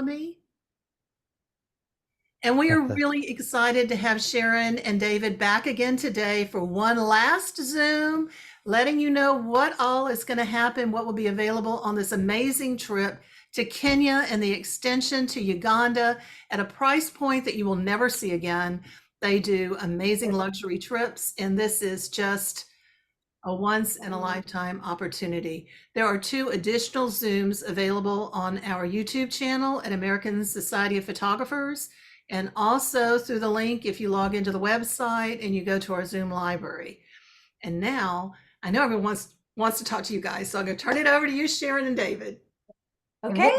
Wallaby. And we are really excited to have Sharon and David back again today for one last Zoom, letting you know what all is going to happen, what will be available on this amazing trip to Kenya and the extension to Uganda at a price point that you will never see again. They do amazing luxury trips, and this is just a once in a lifetime opportunity. There are 2 additional Zooms available on our YouTube channel at American Society of Photographers, and also through the link if you log into the website and you go to our Zoom library. And now I know everyone wants to talk to you guys, so I'm going to turn it over to you, Sharon and David. Okay.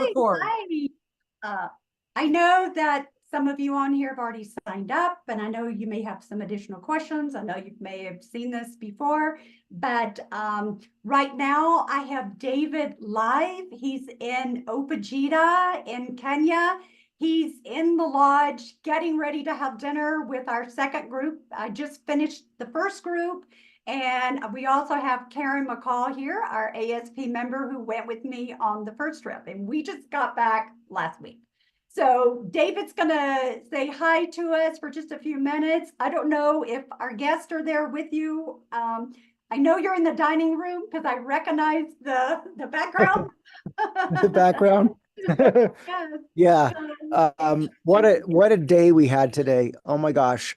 Hi. I know that some of you on here have already signed up, and I know you may have some additional questions. I know you may have seen this before, but right now I have David live. He's in Opajita in Kenya. He's in the lodge getting ready to have dinner with our second group. I just finished the first group. And we also have Karen McCall here, our ASP member who went with me on the first trip. And we just got back last week. So David's gonna say hi to us for just a few minutes. I don't know if our guests are there with you. I know you're in the dining room because I recognize the background. The background. Yes. Yeah. What a day we had today. Oh my gosh.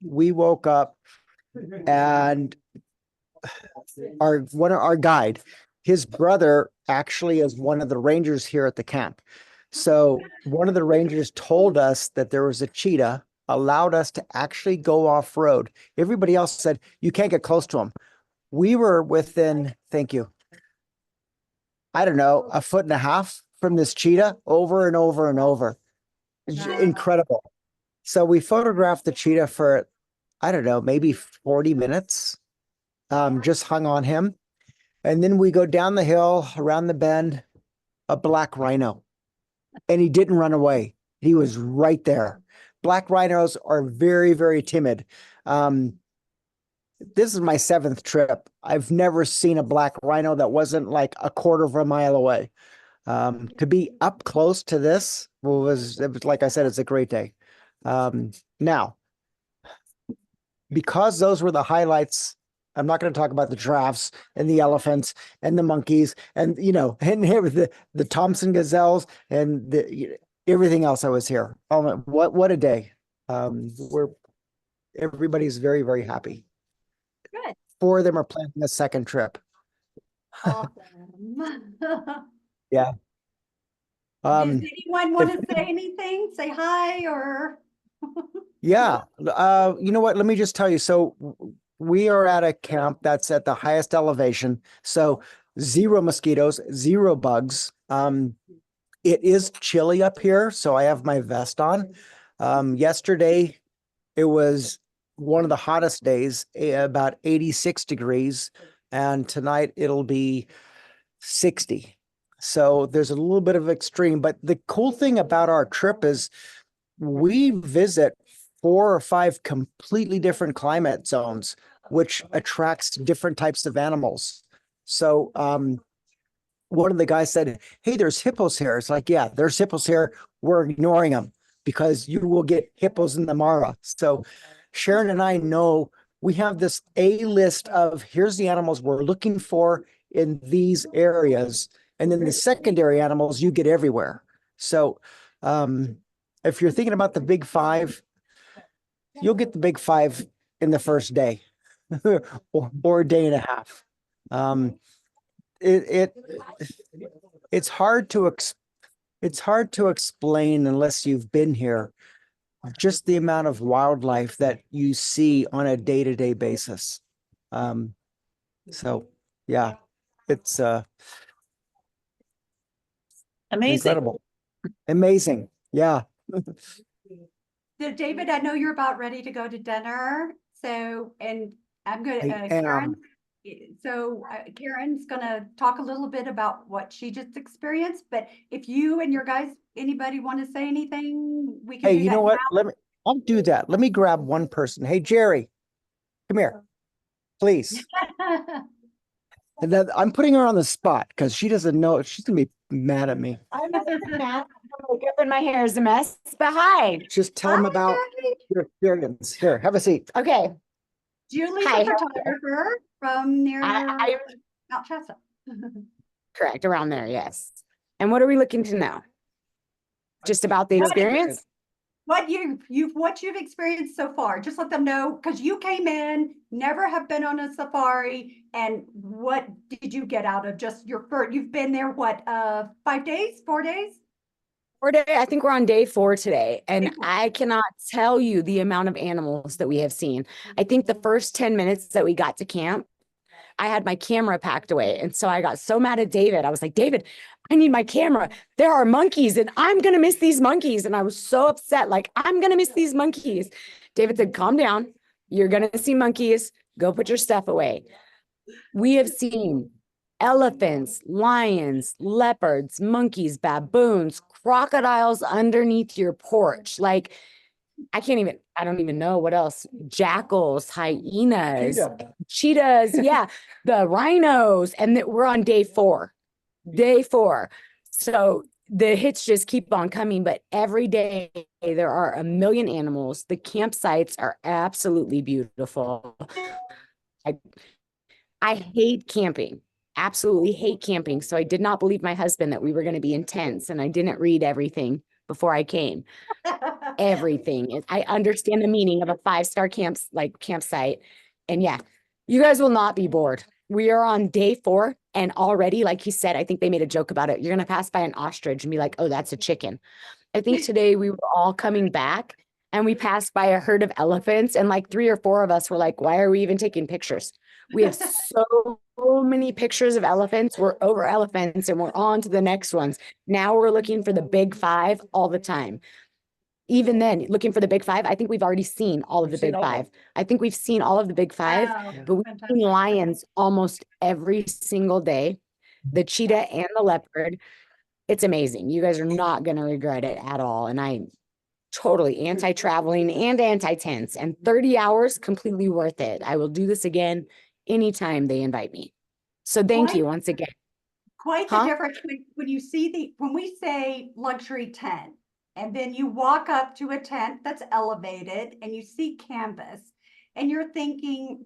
We woke up and our guide, his brother actually is one of the rangers here at the camp. So one of the rangers told us that there was a cheetah, allowed us to actually go off road. Everybody else said you can't get close to him. We were within, thank you, I don't know, 1.5 feet from this cheetah over and over and over. It's incredible. So we photographed the cheetah for, I don't know, maybe 40 minutes, just hung on him. And then we go down the hill, around the bend, a black rhino. And he didn't run away. He was right there. Black rhinos are very, very timid. This is my 7th trip. I've never seen a black rhino that wasn't like 1/4 mile away. To be up close to this it was like I said, it's a great day. Now, because those were the highlights, I'm not going to talk about the giraffes and the elephants and the monkeys and, and the Thompson gazelles and everything else I was here. Oh, what a day. Everybody's very, very happy. Good. 4 of them are planning a second trip. Awesome. Yeah. Does anyone want to say anything? Say hi or? Yeah. You know what? Let me just tell you. So we are at a camp that's at the highest elevation. So 0 mosquitoes, 0 bugs. It is chilly up here, so I have my vest on. Yesterday, it was one of the hottest days, about 86 degrees. And tonight it'll be 60. So there's a little bit of extreme, but the cool thing about our trip is we visit 4 or 5 completely different climate zones, which attracts different types of animals. So one of the guys said, hey, there's hippos here. It's like, yeah, there's hippos here. We're ignoring them because you will get hippos in the Mara. So Sharon and I know we have this A list of here's the animals we're looking for in these areas. And then the secondary animals you get everywhere. So if you're thinking about the big 5, you'll get the big 5 in the first day or a day and a half. It's hard to explain unless you've been here, just the amount of wildlife that you see on a day-to-day basis. So yeah, it's Amazing. Incredible. Amazing. Yeah. So David, I know you're about ready to go to dinner. So, and I'm going to, Karen. So Karen's going to talk a little bit about what she just experienced, but if you and your guys, anybody want to say anything, we can Hey, do you that know what? now. I'll do that. Let me grab one person. Hey, Jerry, come here, please. And then I'm putting her on the spot because she doesn't know. She's going to be mad at me. I'm not mad. makeup and my hair is a mess, but hi. Just tell them about your experience. Here, have a seat. Okay. Julie, Hi. the photographer from near I Mount Shasta. correct around there, yes. And what are we looking to know? Just about the experience? What you've experienced so far, just let them know, because you came in, never have been on a safari, and what did you get out of just your first, you've been there, what, 5 days, 4 days? I think we're on day 4 today, and Day 4. I cannot tell you the amount of animals that we have seen. I think the first 10 minutes that we got to camp, I had my camera packed away. And so I got so mad at David. I was like, David, I need my camera. There are monkeys and I'm going to miss these monkeys. And I was so upset. Like, I'm going to miss these monkeys. David said, calm down. You're going to see monkeys. Go put your stuff away. We have seen elephants, lions, leopards, monkeys, baboons, crocodiles underneath your porch. Like, I don't even know what else. Jackals, hyenas, cheetahs, yeah, the rhinos. And we're on day 4. So the hits just keep on coming, but every day there are a million animals. The campsites are absolutely beautiful. I hate camping. Absolutely hate camping. So I did not believe my husband that we were going to be intense, and I didn't read everything before I came. Everything. I understand the meaning of a 5-star campsite. And yeah, you guys will not be bored. We are on day 4, and already, like he said, I think they made a joke about it. You're going to pass by an ostrich and be like, oh, that's a chicken. I think today we were all coming back and we passed by a herd of elephants, and like 3 or 4 of us were like, why are we even taking pictures? We have so many pictures of elephants. We're over elephants and we're on to the next ones. Now we're looking for the big 5 all the time. Even then, looking for the big 5, I think we've already seen all of the big 5. I think we've seen all of the big 5, but we've seen lions almost every single day, the cheetah and the leopard. It's amazing. You guys are not going to regret it at all. And I'm totally anti-traveling and anti-tents, and 30 hours, completely worth it. I will do this again anytime they invite me. So thank you once again. Quite the difference when you see when we say luxury tent, and then you walk up to a tent that's elevated and you see canvas and you're thinking,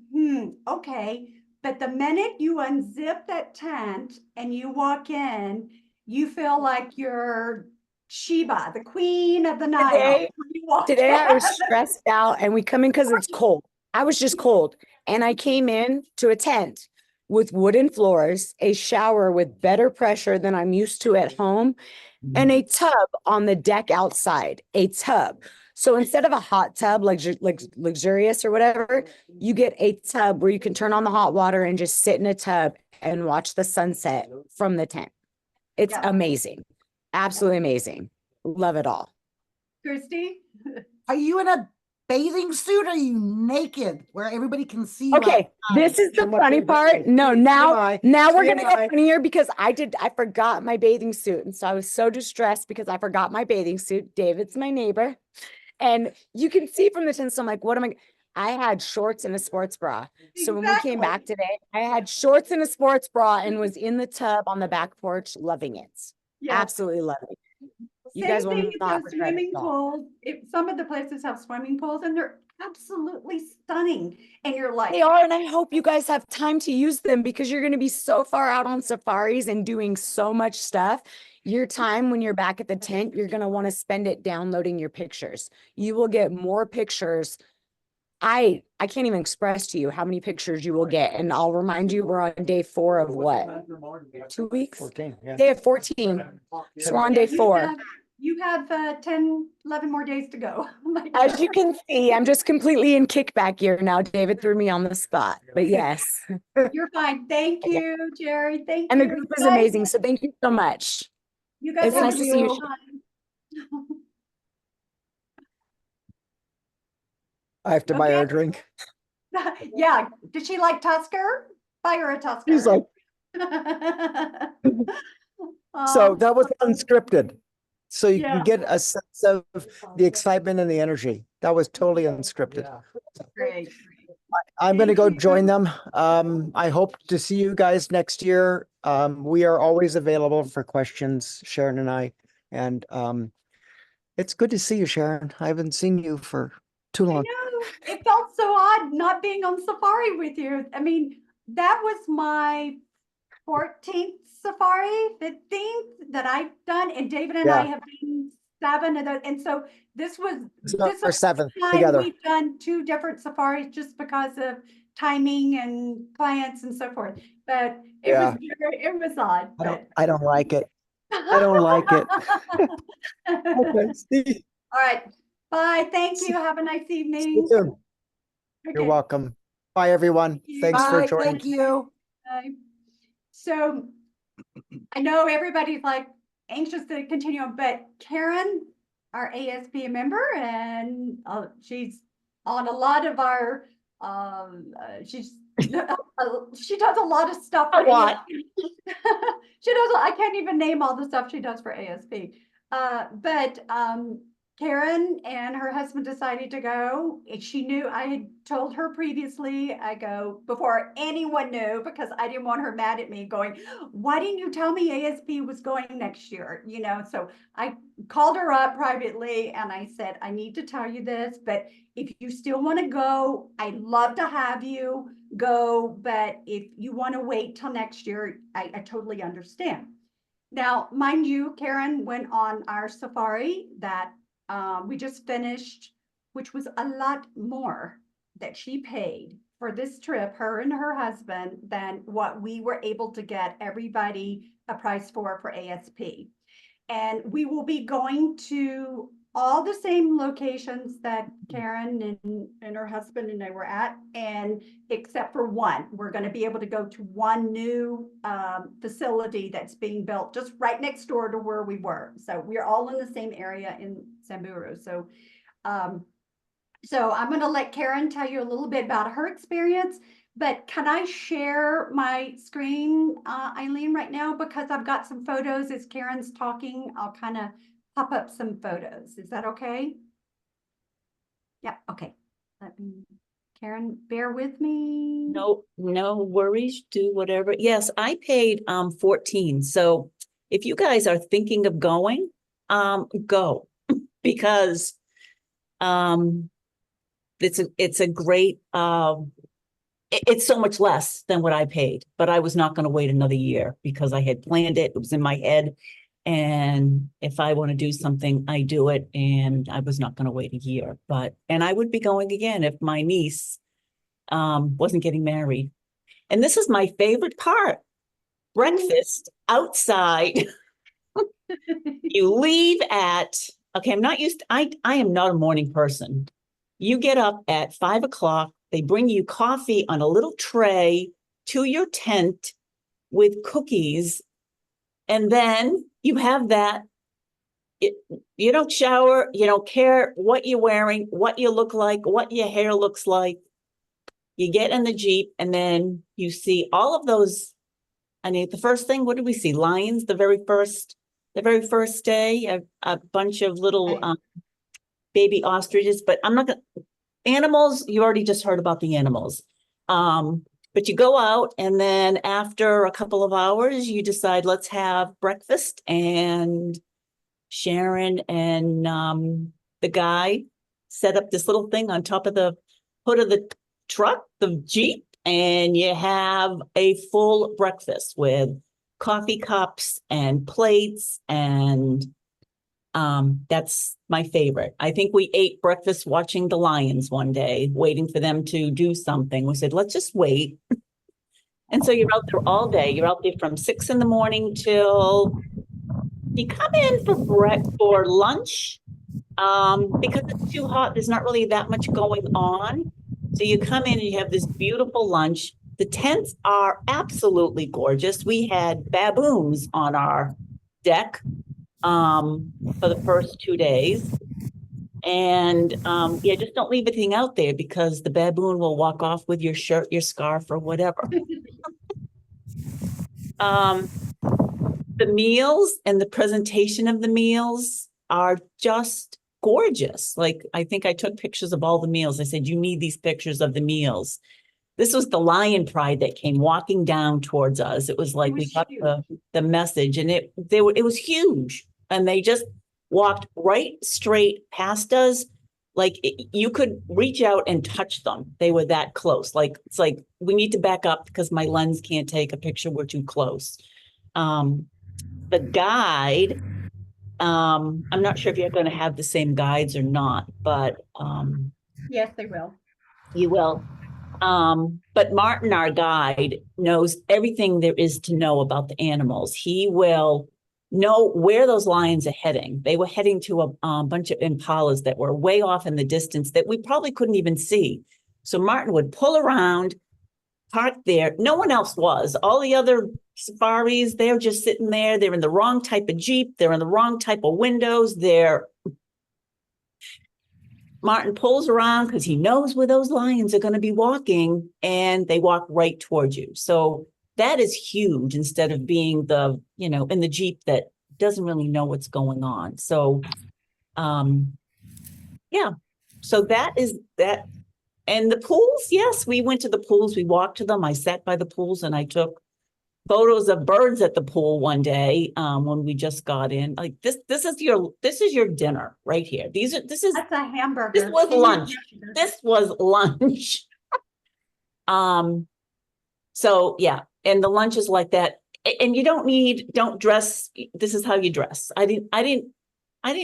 okay. But the minute you unzip that tent and you walk in, you feel like you're Sheba, the queen of the Nile. Today I was stressed out, and we come in because it's cold. I was just cold. And I came in to a tent with wooden floors, a shower with better pressure than I'm used to at home, and a tub on the deck outside, a tub. So instead of a hot tub, like luxurious or whatever, you get a tub where you can turn on the hot water and just sit in a tub and watch the sunset from the tent. It's amazing. Absolutely amazing. Love it all. Christy? Are you in a bathing suit? Or are you naked where everybody can see you? Okay, this is the funny part. No, now we're gonna get funnier because I forgot my bathing suit. And so I was so distressed because I forgot my bathing suit. David's my neighbor. And you can see from the tent, so I'm like, what am I had shorts and a sports bra. So when we came back today, I had shorts and a sports bra and was in the tub on the back porch, loving it. Absolutely loving it. You guys will not regret swimming it. pools. Some of the places have swimming pools and they're absolutely stunning. And you're like, they are, and I hope you guys have time to use them because you're going to be so far out on safaris and doing so much stuff. Your time when you're back at the tent, you're going to want to spend it downloading your pictures. You will get more pictures. I can't even express to you how many pictures you will get. And I'll remind you, we're on day 4 of what? 2 weeks? 14, yeah. Day of 14. So we're on day 4. You have 10, 11 more days to go. As you can see, I'm just completely in kickback gear now. David threw me on the spot, but yes. You're fine. Thank you, Jerry. Thank you. And the group is amazing. So thank you so much. You guys It's nice to see you. I have to buy her a drink. Yeah. Did she like Tusker? Buy her a Tusker. He's like, so that was unscripted. So you can get a sense of the excitement and the energy. That was totally unscripted. Great. I'm going to go join them. I hope to see you guys next year. We are always available for questions, Sharon and I. And it's good to see you, Sharon. I haven't seen you for too I long. know, it felt so odd not being on safari with you. I mean, that was my 14th safari, 15th that I've done, and David and I Yeah. have been 7 of those. And so this was It's this our is the seventh time together. we've done 2 different safaris just because of timing and clients and so forth. But it was it was odd. I don't like it. I don't like it. Okay, see All right. Bye. Thank you. Have a nice you evening. soon. You're Okay. welcome. Bye, everyone. Thanks for Bye, joining. thank you. Bye. So I know everybody's like anxious to continue on, but Karen, our ASP member, and she's on a lot of our, she's, she does a lot of stuff. A lot. She does, I can't even name all the stuff she does for ASP. But Karen and her husband decided to go. She knew, I had told her previously, I go, before anyone knew, because I didn't want her mad at me going, why didn't you tell me ASP was going next year? You know, so I called her up privately and I said, I need to tell you this, but if you still want to go, I'd love to have you go. But if you want to wait till next year, I totally understand. Now, mind you, Karen went on our safari that we just finished, which was a lot more that she paid for this trip, her and her husband, than what we were able to get everybody a price for ASP. And we will be going to all the same locations that Karen and her husband and I were at, and except for one, we're going to be able to go to one new facility that's being built just right next door to where we were. So we're all in the same area in Samburu. So I'm going to let Karen tell you a little bit about her experience, but can I share my screen, Eileen, right now? Because I've got some photos as Karen's talking. I'll kind of pop up some photos. Is that okay? Yeah, okay. Let me, Karen, bear with me. No worries. Do whatever. Yes, I paid 14. So if you guys are thinking of going, go because it's a great it's so much less than what I paid, but I was not going to wait another year because I had planned it. It was in my head. And if I want to do something, I do it. And I was not going to wait a year, and I would be going again if my niece wasn't getting married. And this is my favorite part. Breakfast outside. You leave at, okay, I am not a morning person. You get up at 5 o'clock. They bring you coffee on a little tray to your tent with cookies. And then you have that. You don't shower. You don't care what you're wearing, what you look like, what your hair looks like. You get in the Jeep and then you see all of those. I mean, the first thing, what did we see? Lions, the very first day, a bunch of little baby ostriches, but I'm not going to, animals, you already just heard about the animals. But you go out and then after a couple of hours, you decide, let's have breakfast. And Sharon and the guy set up this little thing on top of the hood of the truck, the Jeep, and you have a full breakfast with coffee cups and plates. And that's my favorite. I think we ate breakfast watching the Lions one day, waiting for them to do something. We said, let's just wait. And so you're out there all day. You're out there from 6 a.m. till you come in for lunch. Because it's too hot, there's not really that much going on. So you come in and you have this beautiful lunch. The tents are absolutely gorgeous. We had baboons on our deck for the first 2 days. And yeah, just don't leave anything out there because the baboon will walk off with your shirt, your scarf, or whatever. The meals and the presentation of the meals are just gorgeous. Like, I think I took pictures of all the meals. I said, you need these pictures of the meals. This was the lion pride that came walking down towards us. It was like we got the message, and it was huge. and they just walked right straight past us. Like you could reach out and touch them. They were that close. Like, it's like, we need to back up because my lens can't take a picture. We're too close. The guide, I'm not sure if you're going to have the same guides or not, but Yes, they will. you will. But Martin, our guide, knows everything there is to know about the animals. He will know where those lions are heading. They were heading to a bunch of impalas that were way off in the distance that we probably couldn't even see. So Martin would pull around, park there. No one else was. All the other safaris, they're just sitting there. They're in the wrong type of Jeep. They're in the wrong type of windows. Martin pulls around because he knows where those lions are going to be walking, and they walk right towards you. So that is huge, instead of being in the Jeep that doesn't really know what's going on. So, yeah, so that is that. And the pools, yes, we went to the pools. We walked to them. I sat by the pools and I took photos of birds at the pool one day when we just got in. Like this is your dinner right here. This is That's a hamburger. this was lunch. This was lunch. So yeah, and the lunch is like that. And you don't dress. This is how you dress. I didn't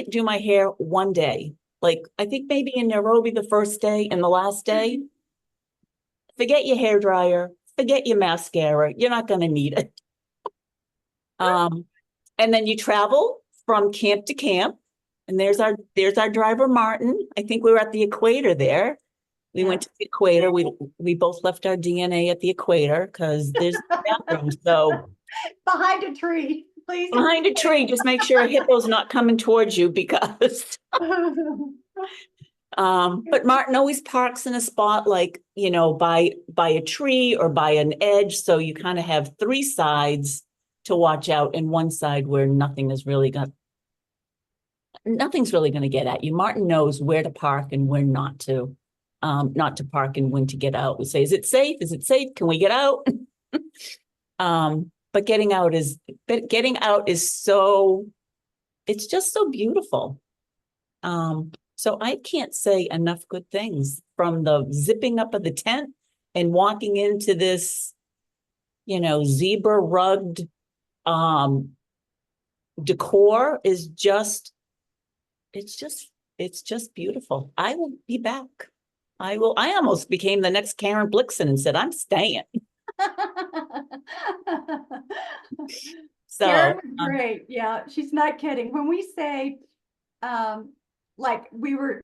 do my hair one day. Like, I think maybe in Nairobi the first day and the last day. Forget your hair dryer, forget your mascara. You're not going to need it. And then you travel from camp to camp. And there's our driver, Martin. I think we were at the equator there. We went to the equator. We both left our DNA at the equator because there's bathrooms. So behind a tree, please. Behind a tree, just make sure a hippo's not coming towards you because but Martin always parks in a spot like, by a tree or by an edge. So you kind of have three sides to watch out, and one side where nothing's really going to get at you. Martin knows where to park and where not to park and when to get out. We say, is it safe? Is it safe? Can we get out? But getting out is so, it's just so beautiful. So I can't say enough good things, from the zipping up of the tent and walking into this, zebra rugged decor is just, it's just beautiful. I will be back. I almost became the next Karen Blixen and said, I'm staying. So Karen was great. Yeah, she's not kidding. When we say, like we were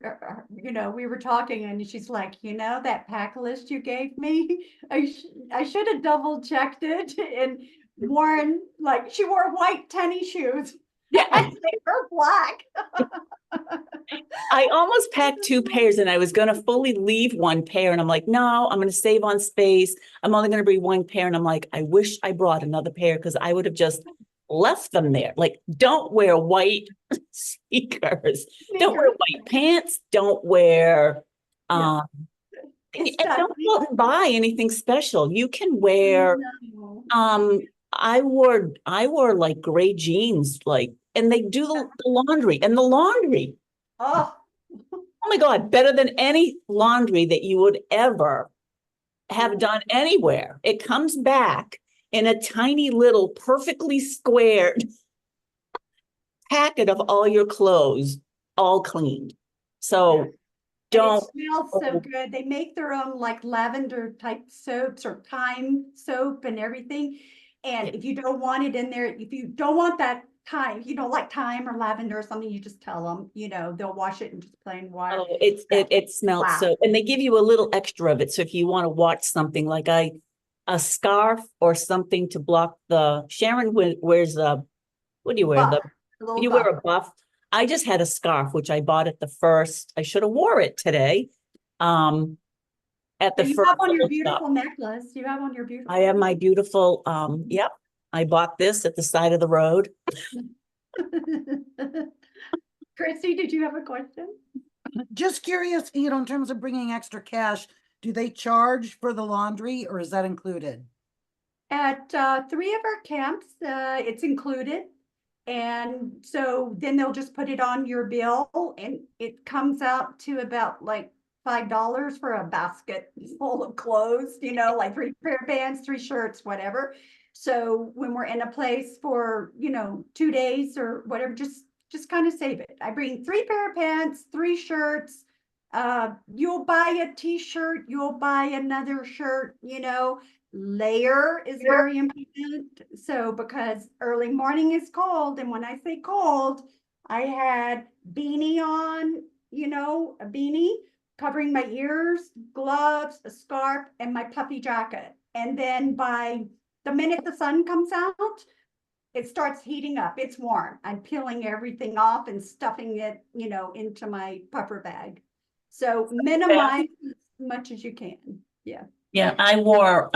talking and she's like, that pack list you gave me, I should have double checked it and worn, like, she wore white tennis shoes. Yeah. And they were black. I almost packed two pairs and I was going to fully leave one pair. And I'm like, no, I'm going to save on space. I'm only going to bring one pair. And I'm like, I wish I brought another pair because I would have just left them there. Like, don't wear white sneakers. Don't wear white pants. Don't wear, and don't go out and buy anything special. You can wear, I wore like gray jeans, like, and they do the laundry, and the laundry. Oh my God, better than any laundry that you would ever have done anywhere. It comes back in a tiny little perfectly squared packet of all your clothes, all cleaned. So don't. It smells so good. They make their own like lavender type soaps or thyme soap and everything. And if you don't want it in there, if you don't want that thyme, you don't like thyme or lavender or something, you just tell them, they'll wash it in just plain water. Oh, it smells so, and they give you a little extra of it. So if you want to watch something like a scarf or something to block the, Sharon wears what do you wear? You wear a buff. I just had a scarf, which I bought at the first, I should have wore it today. At the you first. have on your beautiful necklace. You have on your beautiful. I have my beautiful, yep. I bought this at the side of the road. Christy, did you have a question? Just curious, in terms of bringing extra cash, do they charge for the laundry or is that included? At 3 of our camps, it's included. And so then they'll just put it on your bill and it comes out to about like $5 for a basket full of clothes, you know, like 3 pair of pants, 3 shirts, whatever. So when we're in a place for, you know, 2 days or whatever, just kind of save it. I bring 3 pair of pants, 3 shirts. You'll buy a t-shirt, you'll buy another shirt, you know, layer is very important. So because early morning is cold, and when I say cold, I had beanie on, you know, a beanie covering my ears, gloves, a scarf, and my puffy jacket. And then by the minute the sun comes out, it starts heating up. It's warm. I'm peeling everything off and stuffing it, you know, into my puffer bag. So minimize as much as you can. Yeah. Yeah, I wore,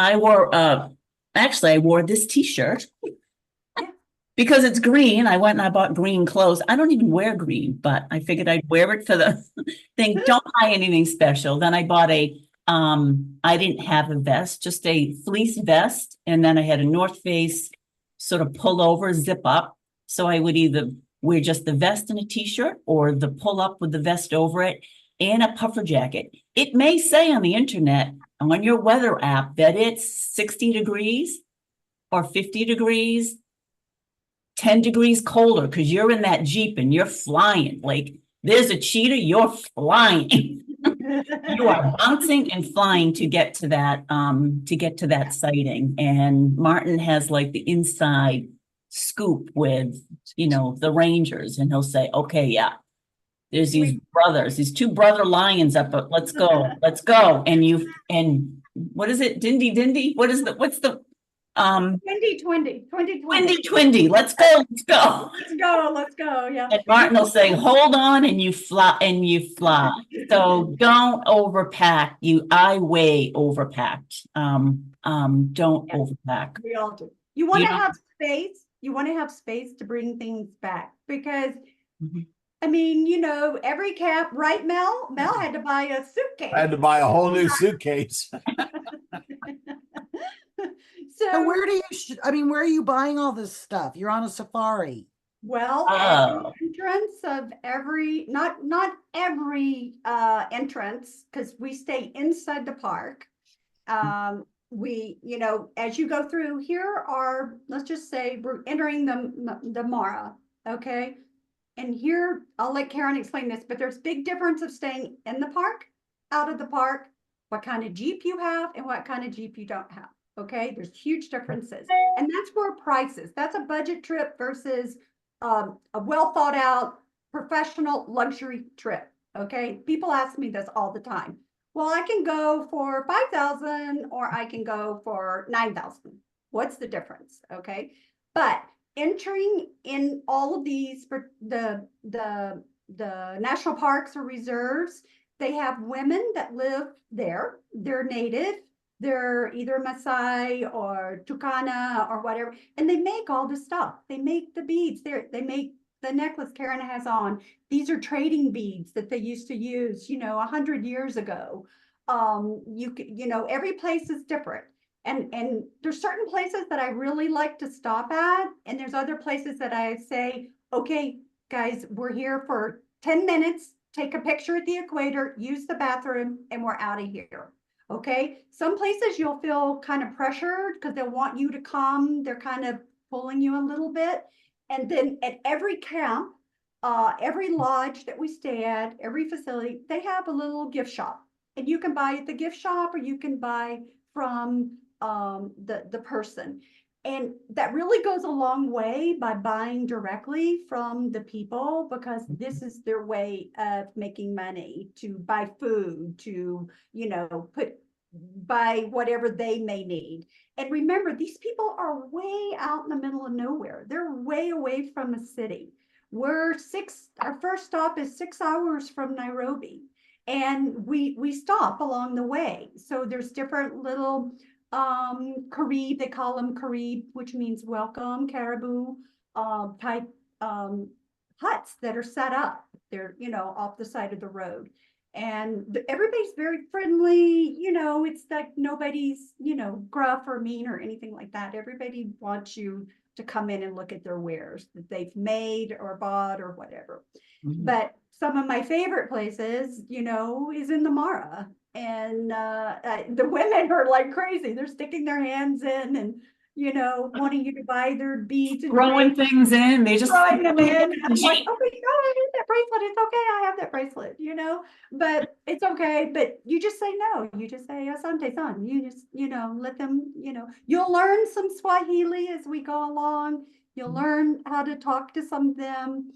actually, I wore this t-shirt. Yeah. Because it's green, I went and I bought green clothes. I don't even wear green, but I figured I'd wear it for the thing. Don't buy anything special. Then I bought I didn't have a vest, just a fleece vest. And then I had a North Face sort of pullover zip up. So I would either wear just the vest and a t-shirt or the pull up with the vest over it and a puffer jacket. It may say on the internet, on your weather app, that it's 60 degrees or 50 degrees, 10 degrees colder, because you're in that Jeep and you're flying. Like there's a cheetah, you're flying. You are bouncing and flying to get to that sighting. And Martin has like the inside scoop with, you know, the Rangers, and he'll say, okay, yeah, there's these brothers, these 2 brother lions up, but let's go. And what is it? Dindy. What's the 2020. Twindy. Let's go. Let's go. Yeah. And Martin will say, hold on, and you fly. So don't overpack. I way overpacked. Don't Yeah. overpack. We all do. You want to Yeah. have space. You want to have space to bring things back because Mhm. I mean, you know, every camp, right, Mel? Mel had to buy a suitcase. I had to buy a whole new suitcase. So where do you, where are you buying all this stuff? You're on a safari. Well, at the entrance of every, not every entrance, because we stay inside the park. We, you know, as you go through, here are, let's just say we're entering the Mara, okay? And here, I'll let Karen explain this, but there's big difference of staying in the park, out of the park, what kind of Jeep you have and what kind of Jeep you don't have, okay? There's huge differences. And that's where prices, that's a budget trip versus a well thought out professional luxury trip, okay? People ask me this all the time. Well, I can go for 5,000 or I can go for 9,000. What's the difference, okay? But entering in all of these for the national parks or reserves, they have women that live there. They're native. They're either Maasai or Turkana or whatever, and they make all this stuff. They make the beads. They make the necklace Karen has on. These are trading beads that they used to use, you know, 100 years ago. You know, every place is different. And there's certain places that I really like to stop at. And there's other places that I say, okay, guys, we're here for 10 minutes, take a picture at the equator, use the bathroom, and we're out of here. Okay. Some places you'll feel kind of pressured because they'll want you to come. They're kind of pulling you a little bit. And then at every camp, every lodge that we stay at, every facility, they have a little gift shop. And you can buy at the gift shop or you can buy from the person. And that really goes a long way by buying directly from the people, because this is their way of making money, to buy food, to, you know, buy whatever they may need. And remember, these people are way out in the middle of nowhere. They're way away from a city. Our first stop is 6 hours from Nairobi. And we stop along the way. So there's different little Carib, they call them Carib, which means welcome, caribou type huts that are set up. They're, you know, off the side of the road. And everybody's very friendly, you know, it's like nobody's, you know, gruff or mean or anything like that. Everybody wants you to come in and look at their wares that they've made or bought or whatever. Mhm. But some of my favorite places, is in the Mara. And the women are like crazy. They're sticking their hands in and, wanting you to buy their beads and Throwing rings, things in, they just. throwing them in. And I'm like, oh my God, I need that bracelet. It's okay. I have that bracelet, but it's okay. But you just say no. You just say, asante san. You just, let them, you'll learn some Swahili as we go along. You'll learn how to talk to some of them.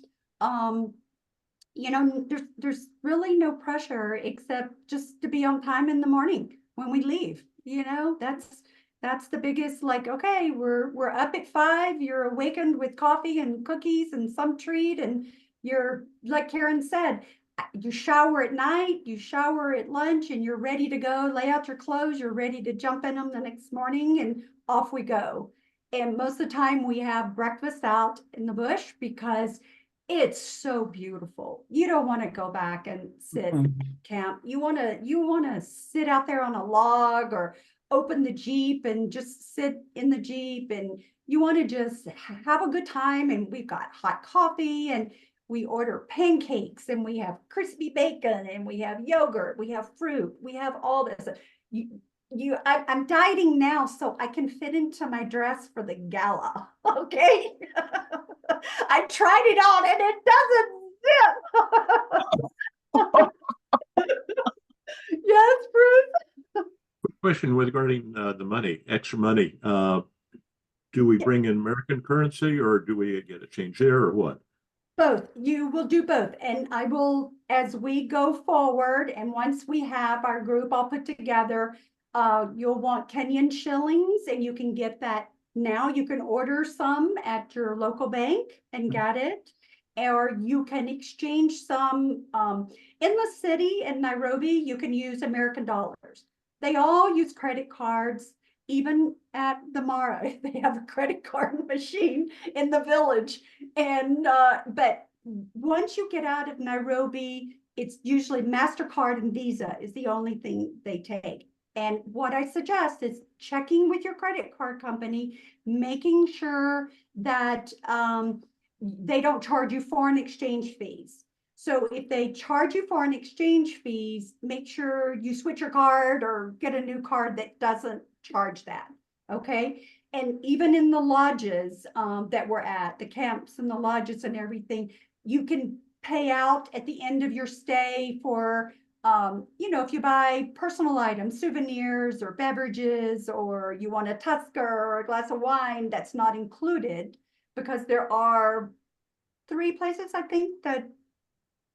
There's really no pressure except just to be on time in the morning when we leave. That's the biggest, like, okay, we're up at 5, you're awakened with coffee and cookies and some treat, and you're, like Karen said, you shower at night, you shower at lunch, and you're ready to go, lay out your clothes, you're ready to jump in them the next morning, and off we go. And most of the time we have breakfast out in the bush because it's so beautiful. You don't want to go back and sit camp. You want to sit out there on a log or open the Jeep and just sit in the Jeep, and you want to just have a good time. And we've got hot coffee, and we order pancakes, and we have crispy bacon, and we have yogurt, we have fruit, we have all this. I'm dieting now so I can fit into my dress for the gala. Okay. I tried it on and it doesn't fit. Yes, Bruce. Question regarding the money, extra money. Do we bring in American currency or do we get a change there or what? Both. You will do both. And I will, as we go forward, and once we have our group all put together, you'll want Kenyan shillings, and you can get that now. You can order some at your local bank and get it, or you can exchange some in the city in Nairobi. You can use American dollars. They all use credit cards. Even at the Mara, they have a credit card machine in the village. And but once you get out of Nairobi, it's usually MasterCard and Visa is the only thing they take. And what I suggest is checking with your credit card company, making sure that they don't charge you foreign exchange fees. So if they charge you foreign exchange fees, make sure you switch your card or get a new card that doesn't charge that. Okay. And even in the lodges that we're at, the camps and the lodges and everything, you can pay out at the end of your stay for, if you buy personal items, souvenirs or beverages, or you want a Tusker or a glass of wine, that's not included, because there are 3 places, I think, that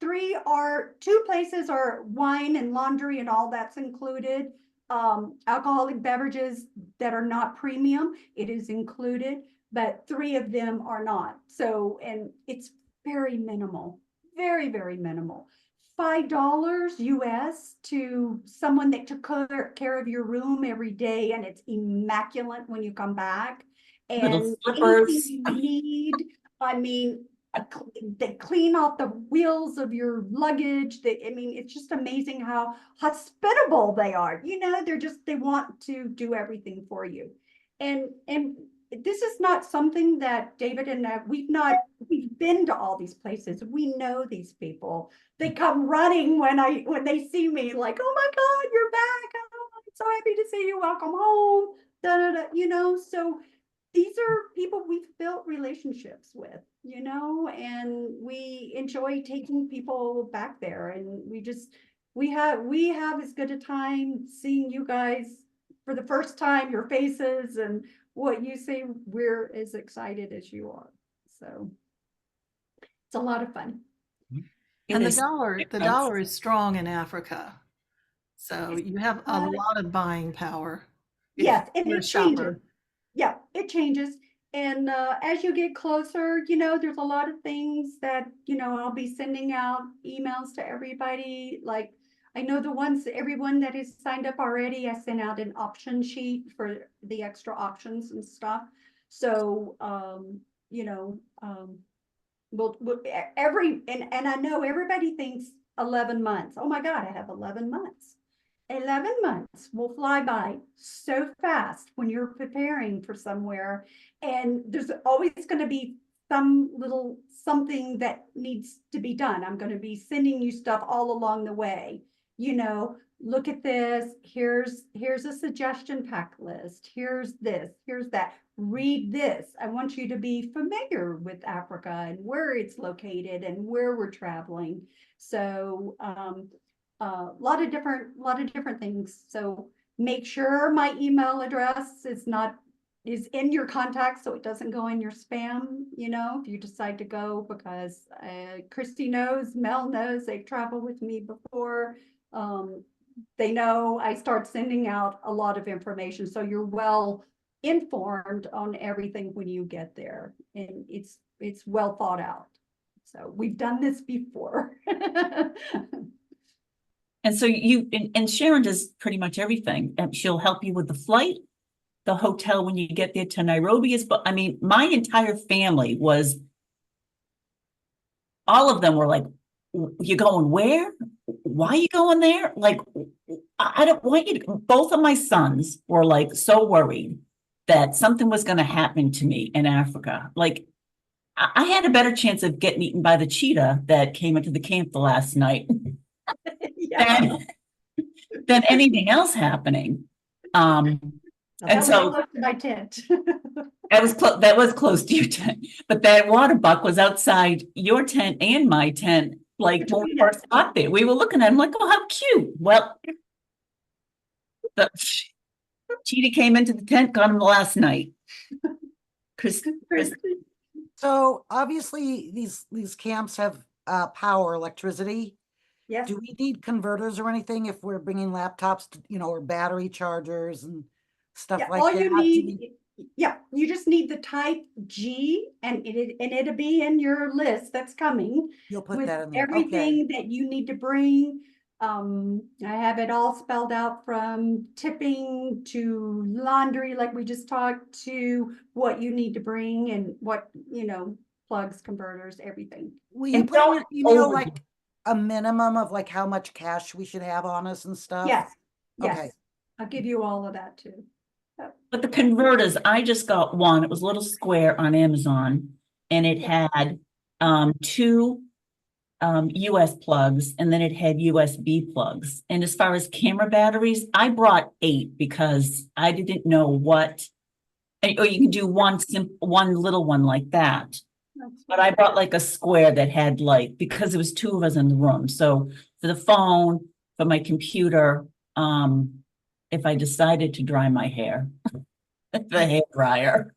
2 places are wine and laundry and all that's included. Alcoholic beverages that are not premium, it is included, but 3 of them are not. So, and it's very minimal, very, very minimal. $5 US to someone that took care of your room every day, and it's immaculate when you come back. And anything you need, I mean, they clean off the wheels of your luggage. It's just amazing how hospitable they are. They want to do everything for you. And this is not something that David and we've been to all these places. We know these people. They come running when they see me, like, oh my God, you're back. Oh, I'm so happy to see you. Welcome home. Da, da, da, so these are people we've built relationships with, and we enjoy taking people back there. And we have as good a time seeing you guys for the first time, your faces and what you say. We're as excited as you are. So it's a lot of fun. And the dollar is strong in Africa. So you have a lot of buying power. Yes, and it changes. Yeah, it changes. And as you get closer, there's a lot of things that, I'll be sending out emails to everybody. Like, I know everyone that has signed up already, I sent out an option sheet for the extra options and stuff. So, and I know everybody thinks 11 months. Oh my God, I have 11 months. 11 months will fly by so fast when you're preparing for somewhere. And there's always going to be some little something that needs to be done. I'm going to be sending you stuff all along the way. You know, look at this. Here's a suggestion pack list. Here's this. Here's that. Read this. I want you to be familiar with Africa and where it's located and where we're traveling. So, a lot of different things. So make sure my email address is in your contacts so it doesn't go in your spam, you know, if you decide to go, because Christy knows, Mel knows, they've traveled with me before. They know I start sending out a lot of information, so you're well informed on everything when you get there, and it's well thought out. So we've done this before. And so and Sharon does pretty much everything. And she'll help you with the flight, the hotel when you get there to Nairobi but I mean, my entire family was, all of them were like, you're going where? Why are you going there? Like, I don't want you to, both of my sons were like so worried that something was going to happen to me in Africa. Like, I had a better chance of getting eaten by the cheetah that came into the camp the last night. Yeah. than anything else happening. And so close to my tent. that was close to your tent, but that water buck was outside your tent and my tent. Like when we first got there, we were looking at him like, oh, how cute. Well, the cheetah came into the tent, got him last night. Chris. So obviously these camps have power, electricity. Yes. Do we need converters or anything if we're bringing laptops, you know, or battery chargers and stuff Yeah, like all that? you need, yeah, you just need the type G, and it'll be in your list that's coming You'll put with that in there. Okay. everything that you need to bring. I have it all spelled out from tipping to laundry, like we just talked, to what you need to bring and what, you know, plugs, converters, everything. Will you And put in don't your email over- like a minimum of like how much cash we should have on us and stuff? Yes, Okay. yes, I'll give you all of that too. But the converters, I just got one. It was a little square on Amazon, and it had two US plugs, and then it had USB plugs. And as far as camera batteries, I brought 8 because I didn't know what, or you can do one little one like that. But I brought like a square that had like, because there was 2 of us in the room. So for the phone, for my computer, if I decided to dry my hair, the hair dryer.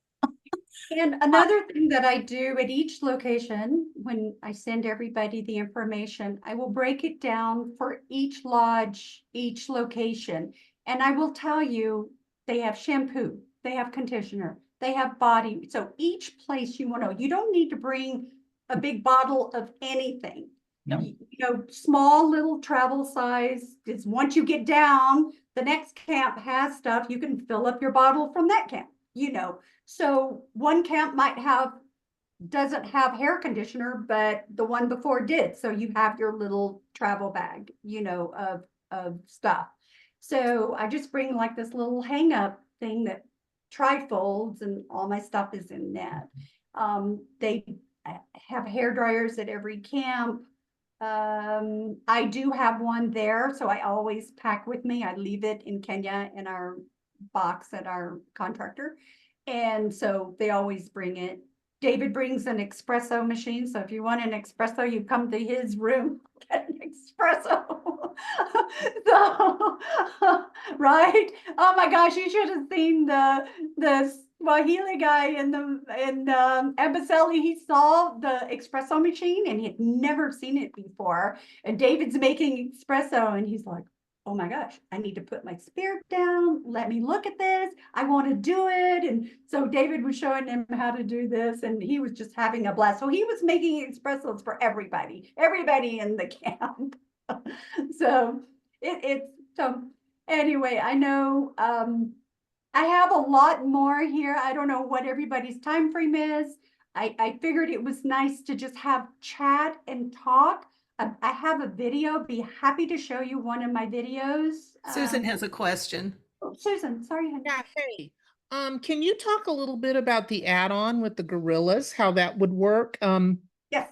And another thing that I do at each location, when I send everybody the information, I will break it down for each lodge, each location. And I will tell you, they have shampoo, they have conditioner, they have body. So each place you want to, you don't need to bring a big bottle of anything. No. You know, small little travel size is, once you get down, the next camp has stuff, you can fill up your bottle from that camp, you know. So one camp doesn't have hair conditioner, but the one before did. So you have your little travel bag, you know, of stuff. So I just bring like this little hang up thing that trifolds, and all my stuff is in that. They have hair dryers at every camp. I do have one there, so I always pack with me. I leave it in Kenya in our box at our contractor. And so they always bring it. David brings an espresso machine. So if you want an espresso, you come to his room, get an espresso. So, right? Oh my gosh, you should have seen the Swahili guy in Amboseli. He saw the espresso machine and he had never seen it before. And David's making espresso and he's like, oh my gosh, I need to put my spirit down. Let me look at this. I want to do it. And so David was showing him how to do this, and he was just having a blast. So he was making espressos for everybody in the camp. So so anyway, I know I have a lot more here. I don't know what everybody's time frame is. I figured it was nice to just have chat and talk. I have a video, be happy to show you one of my videos. Susan has a question. Susan, sorry, honey. Yeah, hey, can you talk a little bit about the add-on with the gorillas, how that would work? Yes.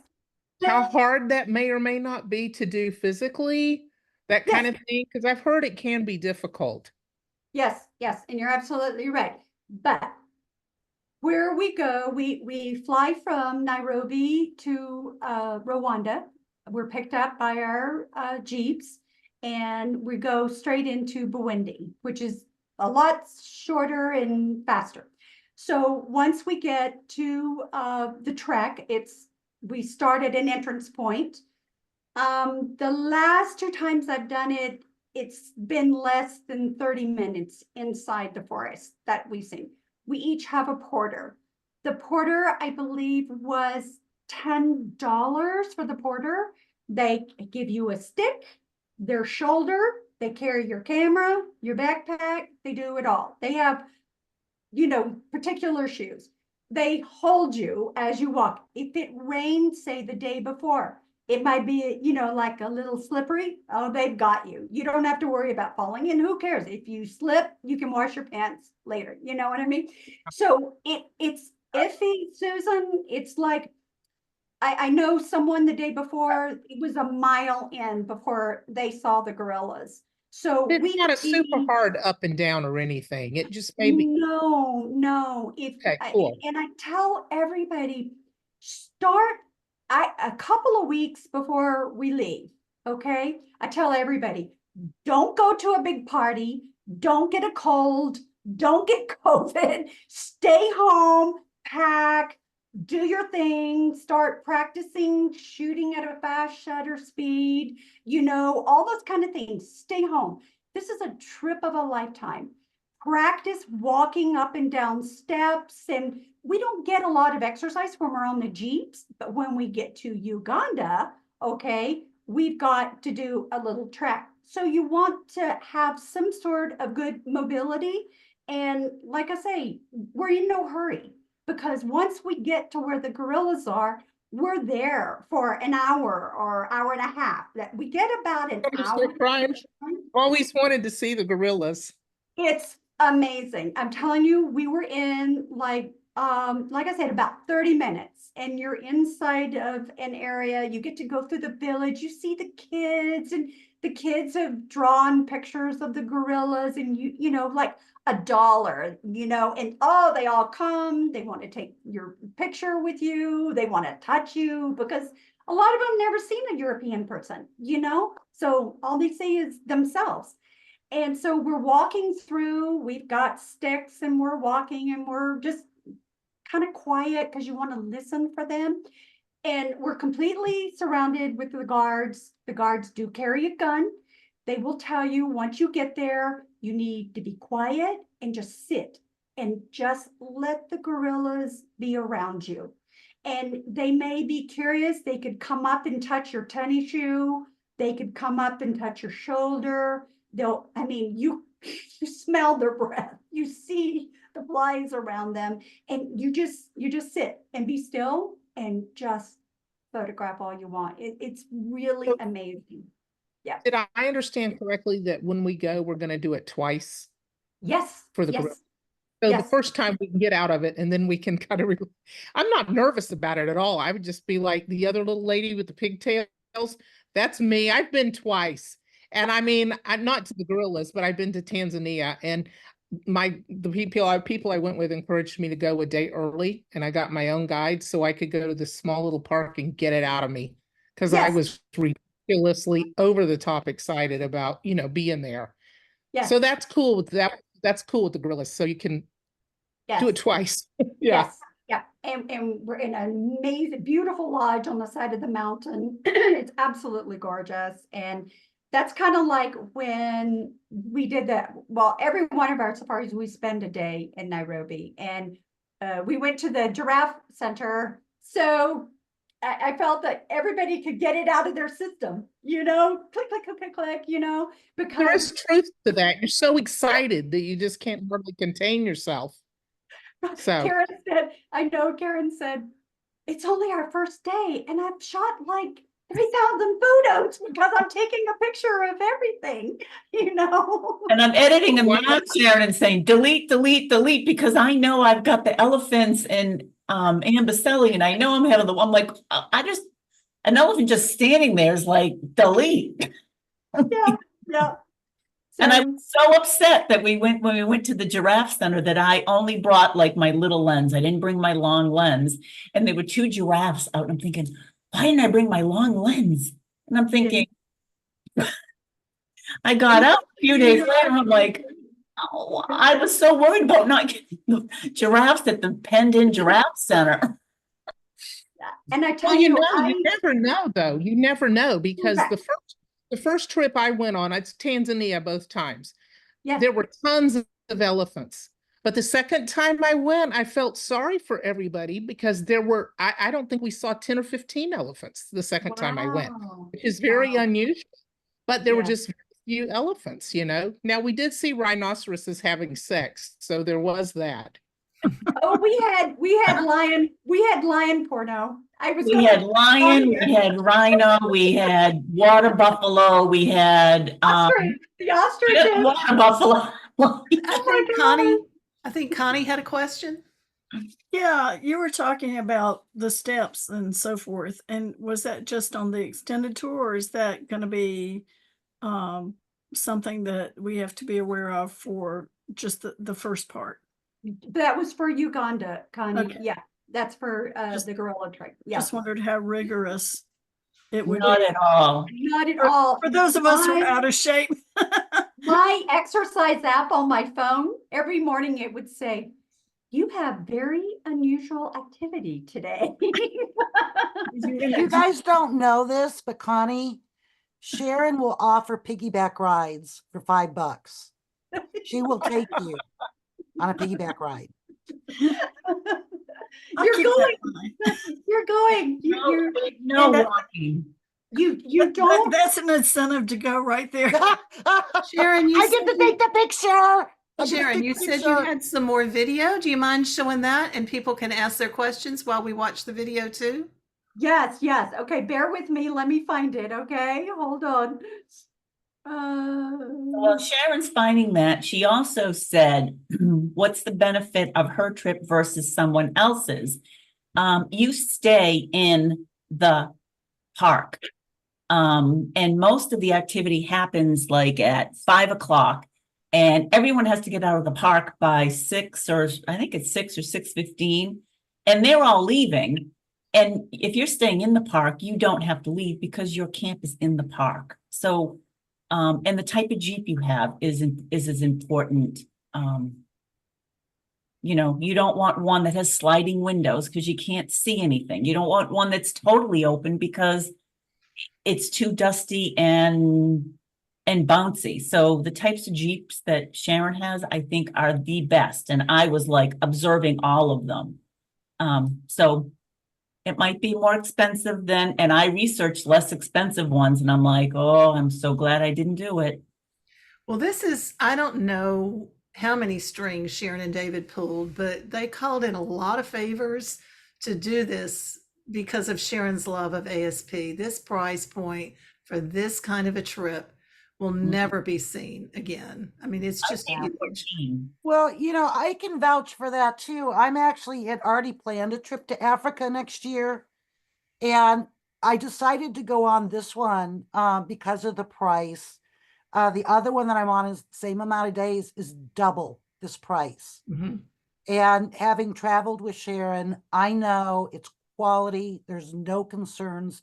How hard that may or may not be to do physically, that kind Yes. of thing, because I've heard it can be difficult. Yes, yes, and you're absolutely right. But where we go, we fly from Nairobi to Rwanda. We're picked up by our Jeeps and we go straight into Burundi, which is a lot shorter and faster. So once we get to the trek, we start at an entrance point. The last 2 times I've done it, it's been less than 30 minutes inside the forest that we've seen. We each have a porter. The porter, I believe, was $10 for the porter. They give you a stick, their shoulder, they carry your camera, your backpack, they do it all. They have, particular shoes. They hold you as you walk. If it rained, say the day before, it might be, like a little slippery. Oh, they've got you. You don't have to worry about falling. And who cares? If you slip, you can wash your pants later. You know what I mean? So it's iffy, Susan. It's like, I know someone the day before, it was a mile in before they saw the gorillas. So It's not a super hard up and down or anything. It just maybe. No. Okay, cool. And I tell everybody, start a couple of weeks before we leave. Okay. I tell everybody, don't go to a big party. Don't get a cold. Don't get COVID. Stay home, pack, do your thing, start practicing shooting at a fast shutter speed, all those kind of things. Stay home. This is a trip of a lifetime. Practice walking up and down steps. And we don't get a lot of exercise when we're on the Jeeps, but when we get to Uganda, okay, we've got to do a little trek. So you want to have some sort of good mobility. And like I say, we're in no hurry, because once we get to where the gorillas are, we're there for an hour or hour and a half. That we get about an hour. Crying. Always wanted to see the gorillas. It's amazing. I'm telling you, we were in like I said, about 30 minutes, and you're inside of an area. You get to go through the village. You see the kids, and the kids have drawn pictures of the gorillas, and like $1, and they all come. They want to take your picture with you. They want to touch you, because a lot of them never seen a European person, so all they see is themselves. And so we're walking through, we've got sticks, and we're walking, and we're just kind of quiet because you want to listen for them. And we're completely surrounded with the guards. The guards do carry a gun. They will tell you once you get there, you need to be quiet and just sit and just let the gorillas be around you. And they may be curious. They could come up and touch your tennis shoe. They could come up and touch your shoulder. You smell their breath. You see the flies around them, and you just sit and be still and just photograph all you want. It's really amazing. Yeah. Did I understand correctly that when we go, we're going to do it twice? Yes. For the yes. gorilla. So Yes. the first time we can get out of it, and then we can kind of. I'm not nervous about it at all. I would just be like the other little lady with the pigtails. That's me. I've been twice. And I mean, I'm not to the gorillas, but I've been to Tanzania, and the people I went with encouraged me to go a day early, and I got my own guide so I could go to this small little park and get it out of me, because I was ridiculously over the top excited about being there. Yes. So that's cool with that. That's cool with the gorillas. So you can do it twice. Yeah. Yes. Yeah. And we're in an amazing, beautiful lodge on the side of the mountain. It's absolutely gorgeous. And that's kind of like when we did that. Well, every one of our safaris, we spend a day in Nairobi, and we went to the giraffe center. So I felt that everybody could get it out of their system, click, click, click, click, click, because there is truth to that. You're so excited that you just can't hardly contain yourself. So Karen said, it's only our first day, and I've shot like 3,000 photos because I'm taking a picture of everything, you know? And I'm editing them now, Sharon, and saying delete, delete, delete, because I know I've got the elephants and Ambacelli, and I know I'm having I'm like, an elephant just standing there is like delete. Yeah, yeah. And I So- was so upset that when we went to the giraffe center that I only brought like my little lens. I didn't bring my long lens. And there were 2 giraffes out. And I'm thinking, why didn't I bring my long lens? And I'm thinking, I got up a few days later. I'm like, oh, I was so worried about not getting the giraffes at the penned-in giraffe center. And I tell Well, you you, know, you never know though. You never know because Correct. the first trip I went on, it's Tanzania both times. yes, There were tons of elephants. But the second time I went, I felt sorry for everybody because there were, I don't think we saw 10 or 15 elephants the second time I went, wow. which is very Wow. unusual. But there were Yeah. just few elephants, you know. Now we did see rhinoceroses having sex, so there was that. Oh, we had lion porno. I was We gonna- had lion, we had rhino, we had water buffalo, we had Ostrich, the ostriches. water buffalo. I think Connie had a question. Yeah, you were talking about the steps and so forth. And was that just on the extended tour, or is that going to be something that we have to be aware of for just the first part? That was for Uganda, Connie. Okay. Yeah, that's for Just- the gorilla trek. Yeah, Just wondered how rigorous it would Not be. at all. not at all. For those of us who are My- out of shape. My exercise app on my phone, every morning it would say, "You have very unusual activity today." You guys don't know this, but Connie, Sharon will offer piggyback rides for $5. She will take you on a piggyback ride. I'll You're keep going. that in mind. You're going. No and that- walking. You don't. That's an incentive to go right there. Sharon, you I get to take the picture. I get to Sharon, take you the said you picture. had some more video. Do you mind showing that? And people can ask their questions while we watch the video too. Yes, yes. Okay, bear with me. Let me find it. Okay, hold on. Well, Sharon's finding that. She also said, what's the benefit of her trip versus someone else's? You stay in the park. And most of the activity happens like at 5 o'clock, and everyone has to get out of the park by 6 or I think it's 6 or 6:15, and they're all leaving. And if you're staying in the park, you don't have to leave because your camp is in the park. So, and the type of Jeep you have is as important. You know, you don't want one that has sliding windows because you can't see anything. You don't want one that's totally open because it's too dusty and bouncy. So the types of Jeeps that Sharon has, I think, are the best. And I was like observing all of them. So it might be more expensive than, and I researched less expensive ones, and I'm like, oh, I'm so glad I didn't do it. Well, I don't know how many strings Sharon and David pulled, but they called in a lot of favors to do this because of Sharon's love of ASP. This price point for this kind of a trip will never be seen again. I mean, it's just huge. 14. Well, I can vouch for that too. I'm actually had already planned a trip to Africa next year, and I decided to go on this one because of the price. The other one that I'm on is the same amount of days, is double this price. Mhm. And having traveled with Sharon, I know it's quality. There's no concerns,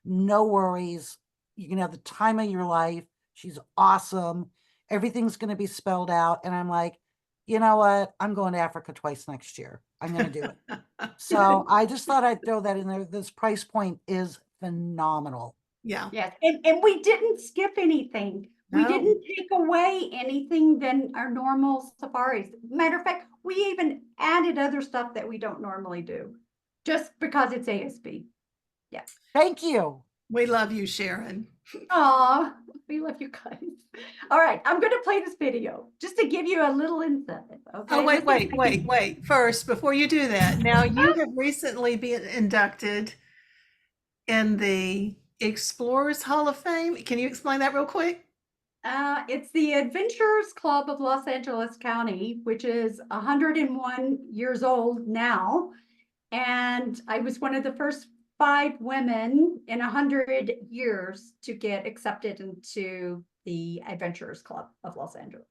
no worries. You can have the time of your life. She's awesome. Everything's going to be spelled out. And I'm like, you know what? I'm going to Africa twice next year. I'm going to do it. So I just thought I'd throw that in there. This price point is phenomenal. Yeah. Yes, and we didn't skip anything. We No. didn't take away anything than our normal safaris. Matter of fact, we even added other stuff that we don't normally do, just because it's ASB. Thank you. We love you, Sharon. Aw, we love you guys. All right, I'm going to play this video just to give you a little insight. Okay. Oh, This is- wait. First, before you do that, now you have recently been inducted in the Explorers Hall of Fame. Can you explain that real quick? It's the Adventurers Club of Los Angeles County, which is 101 years old now. And I was one of the first 5 women in 100 years to get accepted into the Adventurers Club of Los Angeles.